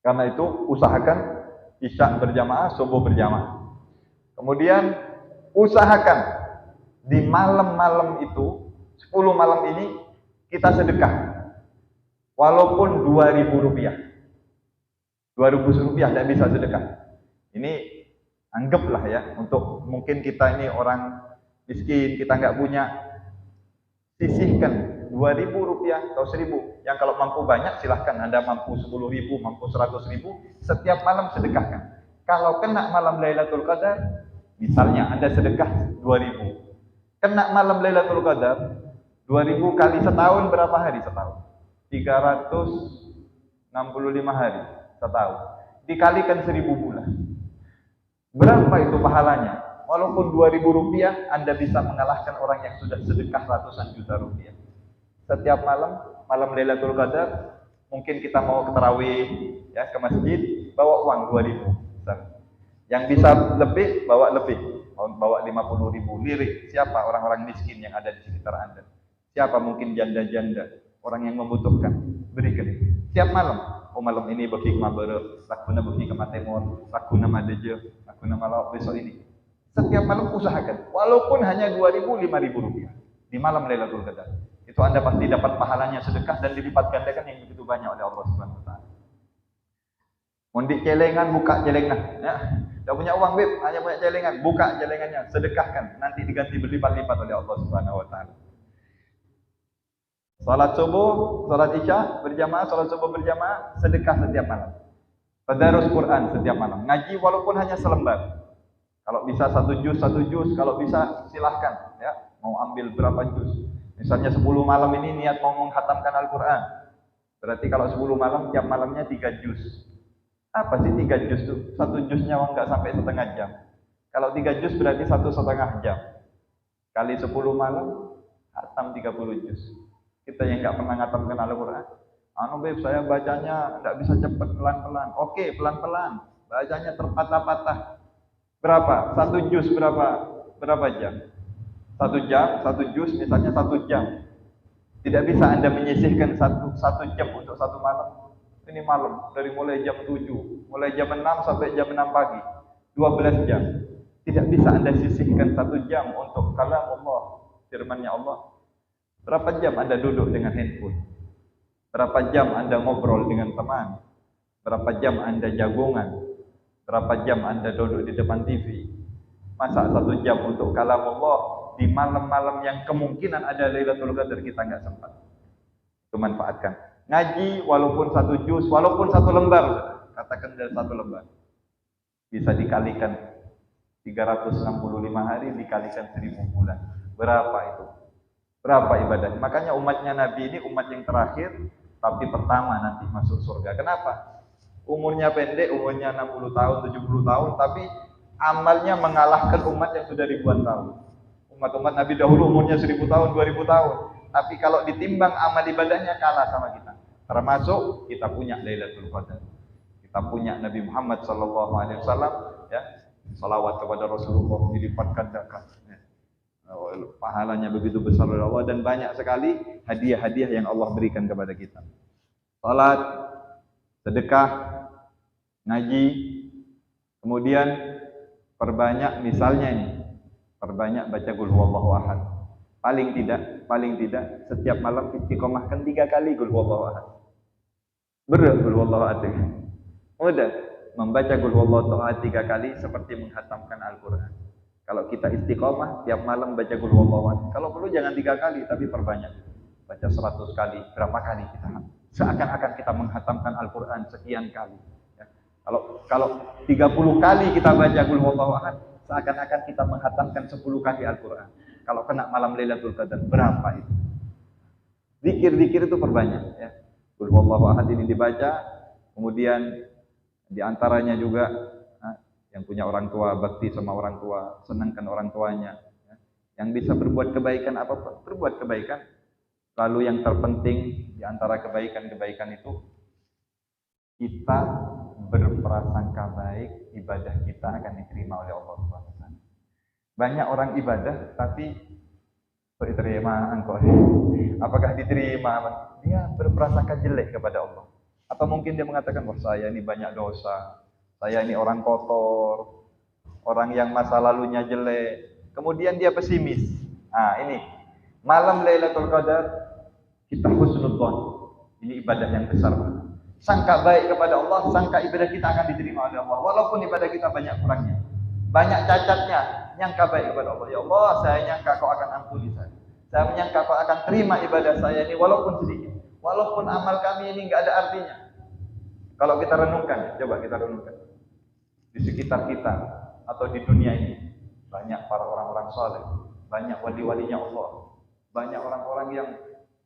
A: Karena itu usahakan Isya berjamaah, subuh berjamaah. Kemudian usahakan di malam-malam itu, 10 malam ini kita sedekah. Walaupun 2.000 rupiah, 2.000 rupiah tidak bisa sedekah. Ini anggaplah ya, untuk mungkin kita ini orang miskin, kita nggak punya, sisihkan 2.000 rupiah atau 1.000. Yang kalau mampu banyak silahkan, Anda mampu 10.000, mampu 100.000, setiap malam sedekahkan. Kalau kena malam Lailatul Qadar, misalnya Anda sedekah 2.000, kena malam Lailatul Qadar, 2.000 kali setahun berapa hari setahun? 365 hari setahun, dikalikan 1.000 bulan, berapa itu pahalanya? Walaupun 2.000 rupiah, Anda bisa mengalahkan orang yang sudah sedekah ratusan juta rupiah. Setiap malam Lailatul Qadar, mungkin kita mau ke tarawih ya, ke masjid, bawa uang 2.000. Yang bisa lebih, bawa lebih, bawa 50.000. Lirik siapa orang-orang miskin yang ada di sekitar Anda, siapa mungkin janda-janda, orang yang membutuhkan, berikan itu. Setiap malam, malam ini berhikmah lakuna berhikmah temur, lakuna madeje, lakuna malam besok ini. Setiap malam usahakan, walaupun hanya 2.000, 5.000 rupiah di malam Lailatul Qadar. Itu Anda pasti dapat pahalanya sedekah dan dilipat gandakan yang begitu banyak oleh Allah Subhanahu Wa Taala. Mundi celengan, buka celengan. Ya, tidak punya uang, Bib, hanya punya celengan, buka celengannya, sedekahkan, nanti diganti berlipat-lipat oleh Allah Subhanahu Wa Taala. Salat subuh, salat Isya berjamaah, salat subuh berjamaah, sedekah setiap malam. Tadarus Quran setiap malam. Ngaji walaupun hanya selembar. Kalau bisa 1 juz, kalau bisa silahkan ya. Mau ambil berapa juz. Misalnya 10 malam ini niat mau menghatamkan Al-Quran. Berarti kalau 10 malam, tiap malamnya 3 juz. Apa sih 3 juz itu? 1 juznya nggak sampai setengah jam. Kalau 3 juz berarti 1,5 jam. Kali 10 malam, hatam 30 juz. Kita yang nggak pernah ngatamkan Al-Quran. Beb, saya bacanya nggak bisa cepat, pelan-pelan. Oke, pelan-pelan. Bacanya terpatah-patah. Berapa? 1 juz berapa jam? 1 jam, 1 juz, misalnya 1 jam. Tidak bisa Anda menyisihkan satu jam untuk 1 malam. Ini malam, dari mulai jam 7, mulai jam 6 sampai jam 6 pagi. 12 jam. Tidak bisa Anda sisihkan 1 jam untuk kalam Allah, firman-Nya Allah. Berapa jam Anda duduk dengan handphone? Berapa jam Anda ngobrol dengan teman? Berapa jam Anda jagungan? Berapa jam Anda duduk di depan TV? Masa 1 jam untuk kalam Allah di malam-malam yang kemungkinan ada Lailatul Qadar kita nggak sempat. Itu manfaatkan. Ngaji walaupun 1 juz, walaupun 1 lembar, katakan dari 1 lembar. Bisa dikalikan 365 hari dikalikan 1000 bulan. Berapa itu? Berapa ibadah? Makanya umatnya Nabi ini umat yang terakhir, tapi pertama nanti masuk surga. Kenapa? Umurnya pendek, umurnya 60 tahun, 70 tahun, tapi amalnya mengalahkan umat yang sudah ribuan tahun. Umat-umat Nabi dahulu umurnya 1000 tahun, 2000 tahun. Tapi kalau ditimbang amal ibadahnya kalah sama kita. Termasuk kita punya Lailatul Qadar. Kita punya Nabi Muhammad SAW, ya. Salawat kepada Rasulullah dilipat gandakan. Ya. Pahalanya begitu besar oleh Allah dan banyak sekali hadiah-hadiah yang Allah berikan kepada kita. Salat, sedekah, ngaji, kemudian perbanyak misalnya ini. Perbanyak baca Qul Huwallahu Ahad. Paling tidak setiap malam istiqomahkan 3 kali Qul Huwallahu Ahad. Berat Qul Huwallahu Ahad. Mudah membaca Qul Huwallahu Ahad 3 kali seperti menghatamkan Al-Qur'an. Kalau kita istiqomah tiap malam baca Qul Huwallahu Ahad. Kalau perlu jangan 3 kali tapi perbanyak. Baca 100 kali, berapa kali kita? Seakan-akan kita menghatamkan Al-Qur'an sekian kali. Ya. Kalau 30 kali kita baca Qul Huwallahu Ahad, seakan-akan kita menghatamkan 10 kali Al-Quran. Kalau kena malam Lailatul Qadar, berapa itu? Zikir-zikir itu perbanyak. Ya. Qul Huwallahu Ahad ini dibaca, kemudian diantaranya juga yang punya orang tua, bakti sama orang tua, senangkan orang tuanya. Ya. Yang bisa berbuat kebaikan apapun, berbuat kebaikan. Lalu yang terpenting diantara kebaikan-kebaikan itu, kita berprasangka baik, ibadah kita akan diterima oleh Allah SWT. Banyak orang ibadah tapi diterima engkau. Apakah diterima? Dia berprasangka jelek kepada Allah. Atau mungkin dia mengatakan, wah saya ini banyak dosa, saya ini orang kotor, orang yang masa lalunya jelek. Kemudian dia pesimis. Ini malam Lailatul Qadar kita husnudzon. Ini ibadah yang besar. Sangka baik kepada Allah, sangka ibadah kita akan diterima oleh Allah. Walaupun ibadah kita banyak kurangnya, banyak cacatnya, nyangka baik kepada Allah. Ya Allah, saya nyangka kau akan ampuni saya. Saya menyangka kau akan terima ibadah saya ini walaupun sedikit. Walaupun amal kami ini enggak ada artinya. Kalau kita renungkan, coba kita renungkan. Di sekitar kita atau di dunia ini, banyak para orang-orang saleh, banyak wali-walinya Allah, banyak orang-orang yang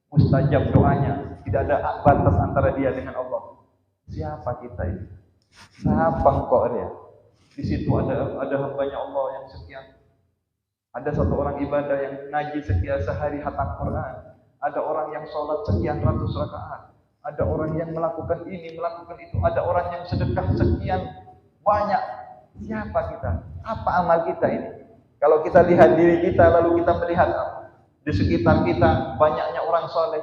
A: mustajab doanya, tidak ada batas antara dia dengan Allah. Siapa kita ini? Siapa engkau dia? Di situ ada hambanya Allah yang sekian. Ada satu orang ibadah yang ngaji sekian sehari hatam Quran. Ada orang yang sholat sekian ratus rakaat. Ada orang yang melakukan ini, melakukan itu. Ada orang yang sedekah sekian banyak. Siapa kita? Apa amal kita ini? Kalau kita lihat diri kita lalu kita melihat di sekitar kita banyaknya orang soleh.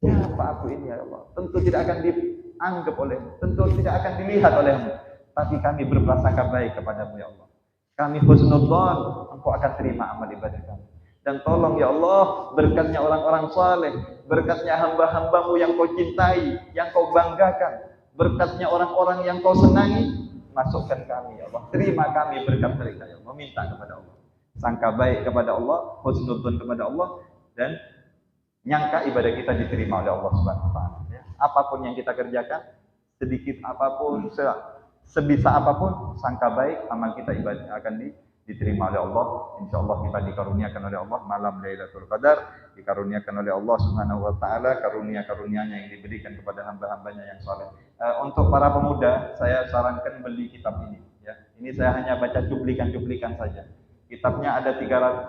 A: Siapa aku ini ya Allah? Tentu tidak akan dianggap olehmu, tentu tidak akan dilihat olehmu. Tapi kami berprasangka baik kepadamu ya Allah. Kami husnudzon, engkau akan terima amal ibadah kami. Dan tolong ya Allah, berkatnya orang-orang saleh, berkatnya hamba-hambamu yang kau cintai, yang kau banggakan, berkatnya orang-orang yang kau senangi, masukkan kami ya Allah. Terima kami berkat mereka ya Allah. Meminta kepada Allah. Sangka baik kepada Allah, husnudzon kepada Allah, dan nyangka ibadah kita diterima oleh Allah Subhanahu wa taala. Ya. Apapun yang kita kerjakan, sedikit apapun, sebisa apapun, sangka baik amal kita ibadah akan diterima oleh Allah. Insyaallah kita dikaruniakan oleh Allah malam Lailatul Qadar, dikaruniakan oleh Allah Subhanahu wa taala karunia-karunia-Nya yang diberikan kepada hamba-hambanya yang saleh. Untuk para pemuda, saya sarankan beli kitab ini ya. Ini saya hanya baca cuplikan-cuplikan saja. Kitabnya ada 300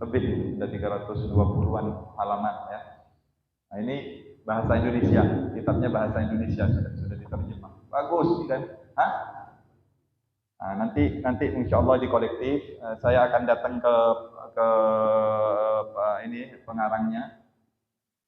A: lebih, ada 320-an halaman ya. Nah, ini bahasa Indonesia, kitabnya bahasa Indonesia sudah diterjemah. Bagus kan? Hah? Nah, nanti insya Allah di kolektif saya akan datang ke ini pengarangnya.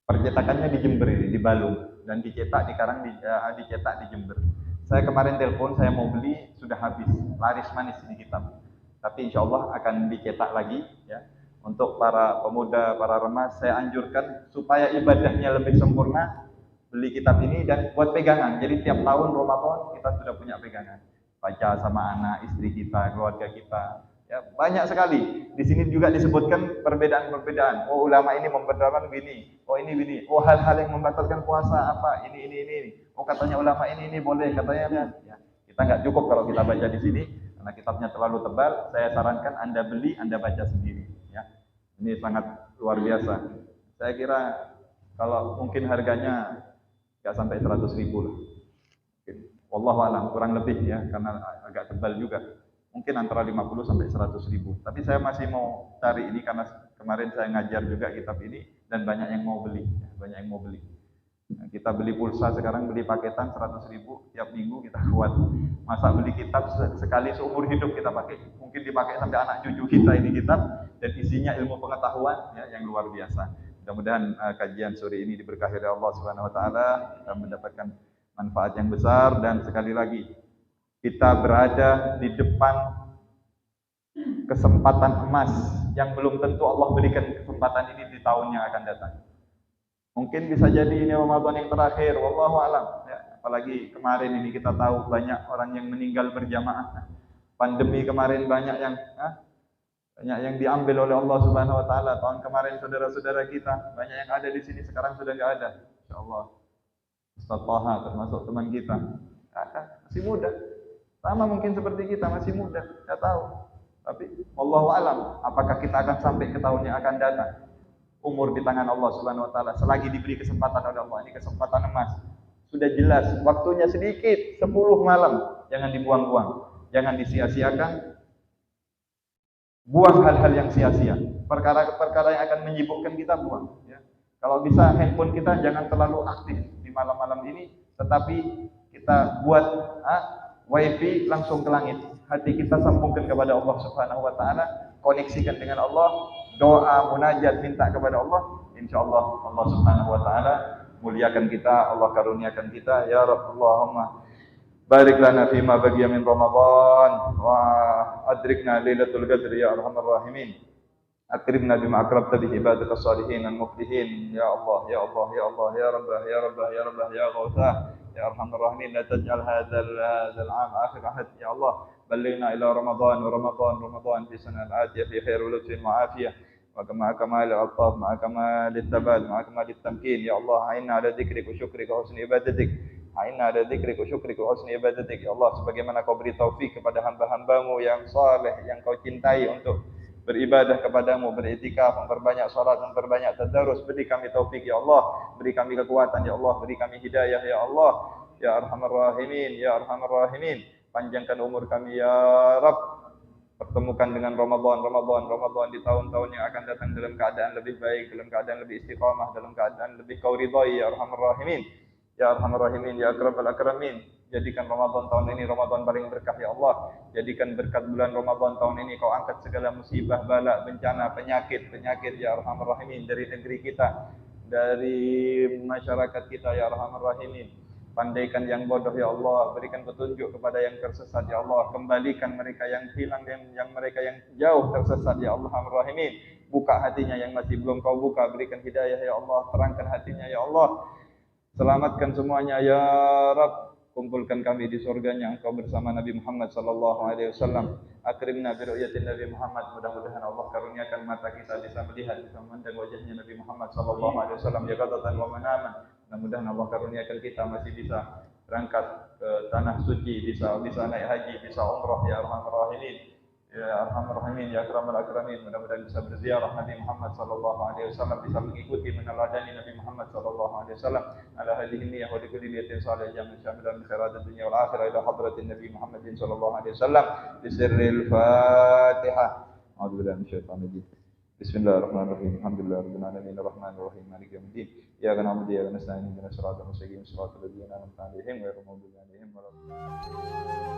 A: Percetakannya di Jember ini, di Balung, dan dicetak dicetak di Jember. Saya kemarin telepon, saya mau beli, sudah habis, laris manis ini kitab. Tapi insya Allah akan dicetak lagi ya. Untuk para pemuda, para remaja, saya anjurkan supaya ibadahnya lebih sempurna, beli kitab ini dan buat pegangan. Jadi tiap tahun Ramadan kita sudah punya pegangan. Baca sama anak, istri kita, keluarga kita. Ya, banyak sekali. Di sini juga disebutkan perbedaan-perbedaan. Oh, ulama ini membenarkan begini. Oh, ini begini. Oh, hal-hal yang membatalkan puasa apa? Ini. Oh, katanya ulama ini boleh, katanya ya. Kita nggak cukup kalau kita baca di sini karena kitabnya terlalu tebal. Saya sarankan Anda beli, Anda baca sendiri ya. Ini sangat luar biasa. Saya kira kalau mungkin harganya nggak sampai 100.000 lah. Wallahu a'lam, kurang lebih ya, karena agak tebal juga. Mungkin antara 50 sampai 100.000. Tapi saya masih mau cari ini karena kemarin saya ngajar juga kitab ini dan banyak yang mau beli. Banyak yang mau beli. Nah, kita beli pulsa sekarang, beli paketan 100.000 tiap minggu kita kuat. Masa beli kitab sekali seumur hidup kita pakai. Mungkin dipakai sampai anak cucu kita ini kitab, dan isinya ilmu pengetahuan ya, yang luar biasa. Mudah-mudahan kajian sore ini diberkahi oleh Allah Subhanahu wa taala, kita mendapatkan manfaat yang besar. Dan sekali lagi kita berada di depan kesempatan emas yang belum tentu Allah berikan kesempatan ini di tahun yang akan datang. Mungkin bisa jadi ini Ramadan yang terakhir, wallahu a'lam ya. Apalagi kemarin ini kita tahu banyak orang yang meninggal berjamaah. Pandemi kemarin banyak yang diambil oleh Allah Subhanahu wa taala. Tahun kemarin saudara-saudara kita banyak yang ada di sini sekarang sudah enggak ada. Insyaallah. Ustaz Taha termasuk teman kita. Masih muda. Sama mungkin seperti kita, masih muda, enggak tahu. Tapi wallahu a'lam apakah kita akan sampai ke tahun yang akan datang. Umur di tangan Allah Subhanahu wa taala. Selagi diberi kesempatan oleh Allah, ini kesempatan emas. Sudah jelas, waktunya sedikit, 10 malam. Jangan dibuang-buang, jangan disia-siakan. Buang hal-hal yang sia-sia. Perkara-perkara yang akan menyibukkan kita buang. Ya. Kalau bisa handphone kita jangan terlalu aktif di malam-malam ini, tetapi kita buat wifi langsung ke langit. Hati kita sambungkan kepada Allah Subhanahu wa taala, koneksikan dengan Allah, doa, munajat, minta kepada Allah. Insyaallah Allah Subhanahu wa taala muliakan kita, Allah karuniakan kita. Ya Rabb, Allahumma barik lana fima baqiya min Ramadan wa adrikna lailatul qadr ya arhamar rahimin. Akrimna bima akrabta bi ibadika salihin al muflihin. Ya Allah, ya Allah, ya Allah, ya Rabbah, ya Rabbah, ya Rabbah, ya Ghawthah, ya arhamar rahimin. La taj'al hadzal 'am akhir ahad. Ya Allah, بلغنا إلى رمضان ورمضان في سنة الآتية في خير ولطف وعافية ومع كمال الألطاف مع كمال الثبات مع كمال التمكين. يا الله أعنا على ذكرك وشكرك وحسن عبادتك. A'inna ala dzikrika wa syukrika wa husni ibadatik. Ya Allah, sebagaimana Kau beri taufik kepada hamba-hambamu yang saleh, yang Kau cintai untuk beribadah kepadamu, beriktikaf, memperbanyak salat, memperbanyak tadarus, beri kami taufik ya Allah, beri kami kekuatan ya Allah, beri kami hidayah ya Allah, ya arhamar rahimin, ya arhamar rahimin. Panjangkan umur kami ya Rabb. Pertemukan dengan Ramadan di tahun-tahun yang akan datang dalam keadaan lebih baik, dalam keadaan lebih istiqamah, dalam keadaan lebih Kau ridhai ya arhamar rahimin. Ya arhamar rahimin, ya akrabal akramin. Jadikan Ramadan tahun ini Ramadan paling berkah ya Allah. Jadikan berkat bulan Ramadan tahun ini Kau angkat segala musibah, bala, bencana, penyakit ya arhamar rahimin dari negeri kita, dari masyarakat kita ya arhamar rahimin. Pandaikan yang bodoh ya Allah, berikan petunjuk kepada yang tersesat ya Allah, kembalikan mereka yang hilang dan yang mereka yang jauh tersesat ya Allah arhamar rahimin. Buka hatinya yang masih belum Kau buka, berikan hidayah ya Allah, terangkan hatinya ya Allah. Selamatkan semuanya ya Rabb. Kumpulkan kami di surganya Engkau bersama Nabi Muhammad sallallahu alaihi wasallam. Akrimna bi ru'yatin Nabi Muhammad. Mudah-mudahan Allah karuniakan mata kita bisa melihat, bisa memandang wajahnya Nabi Muhammad sallallahu alaihi wasallam yaqadatan wa manaman. Mudah-mudahan Allah karuniakan kita masih bisa berangkat ke tanah suci, bisa naik haji, bisa umrah ya arhamar rahimin. Ya arhamar rahimin ya akramal akramin. Mudah-mudahan bisa berziarah Nabi Muhammad sallallahu alaihi wasallam, bisa mengikuti meneladani Nabi Muhammad sallallahu alaihi wasallam ala hadhihi niyyah wa likulli niyatin salih jamin syamilan min khairat dunya wal akhirah ila hadratin Nabi Muhammad sallallahu alaihi wasallam bi sirril Fatihah. A'udzu billahi minasyaitonir rajim. Bismillahirrahmanirrahim. Alhamdulillahirabbil alamin arrahmanir rahim maliki yaumiddin. Iyyaka na'budu wa iyyaka nasta'in ihdinas siratal mustaqim siratal ladzina an'amta 'alaihim ghairil maghdubi 'alaihim waladdallin.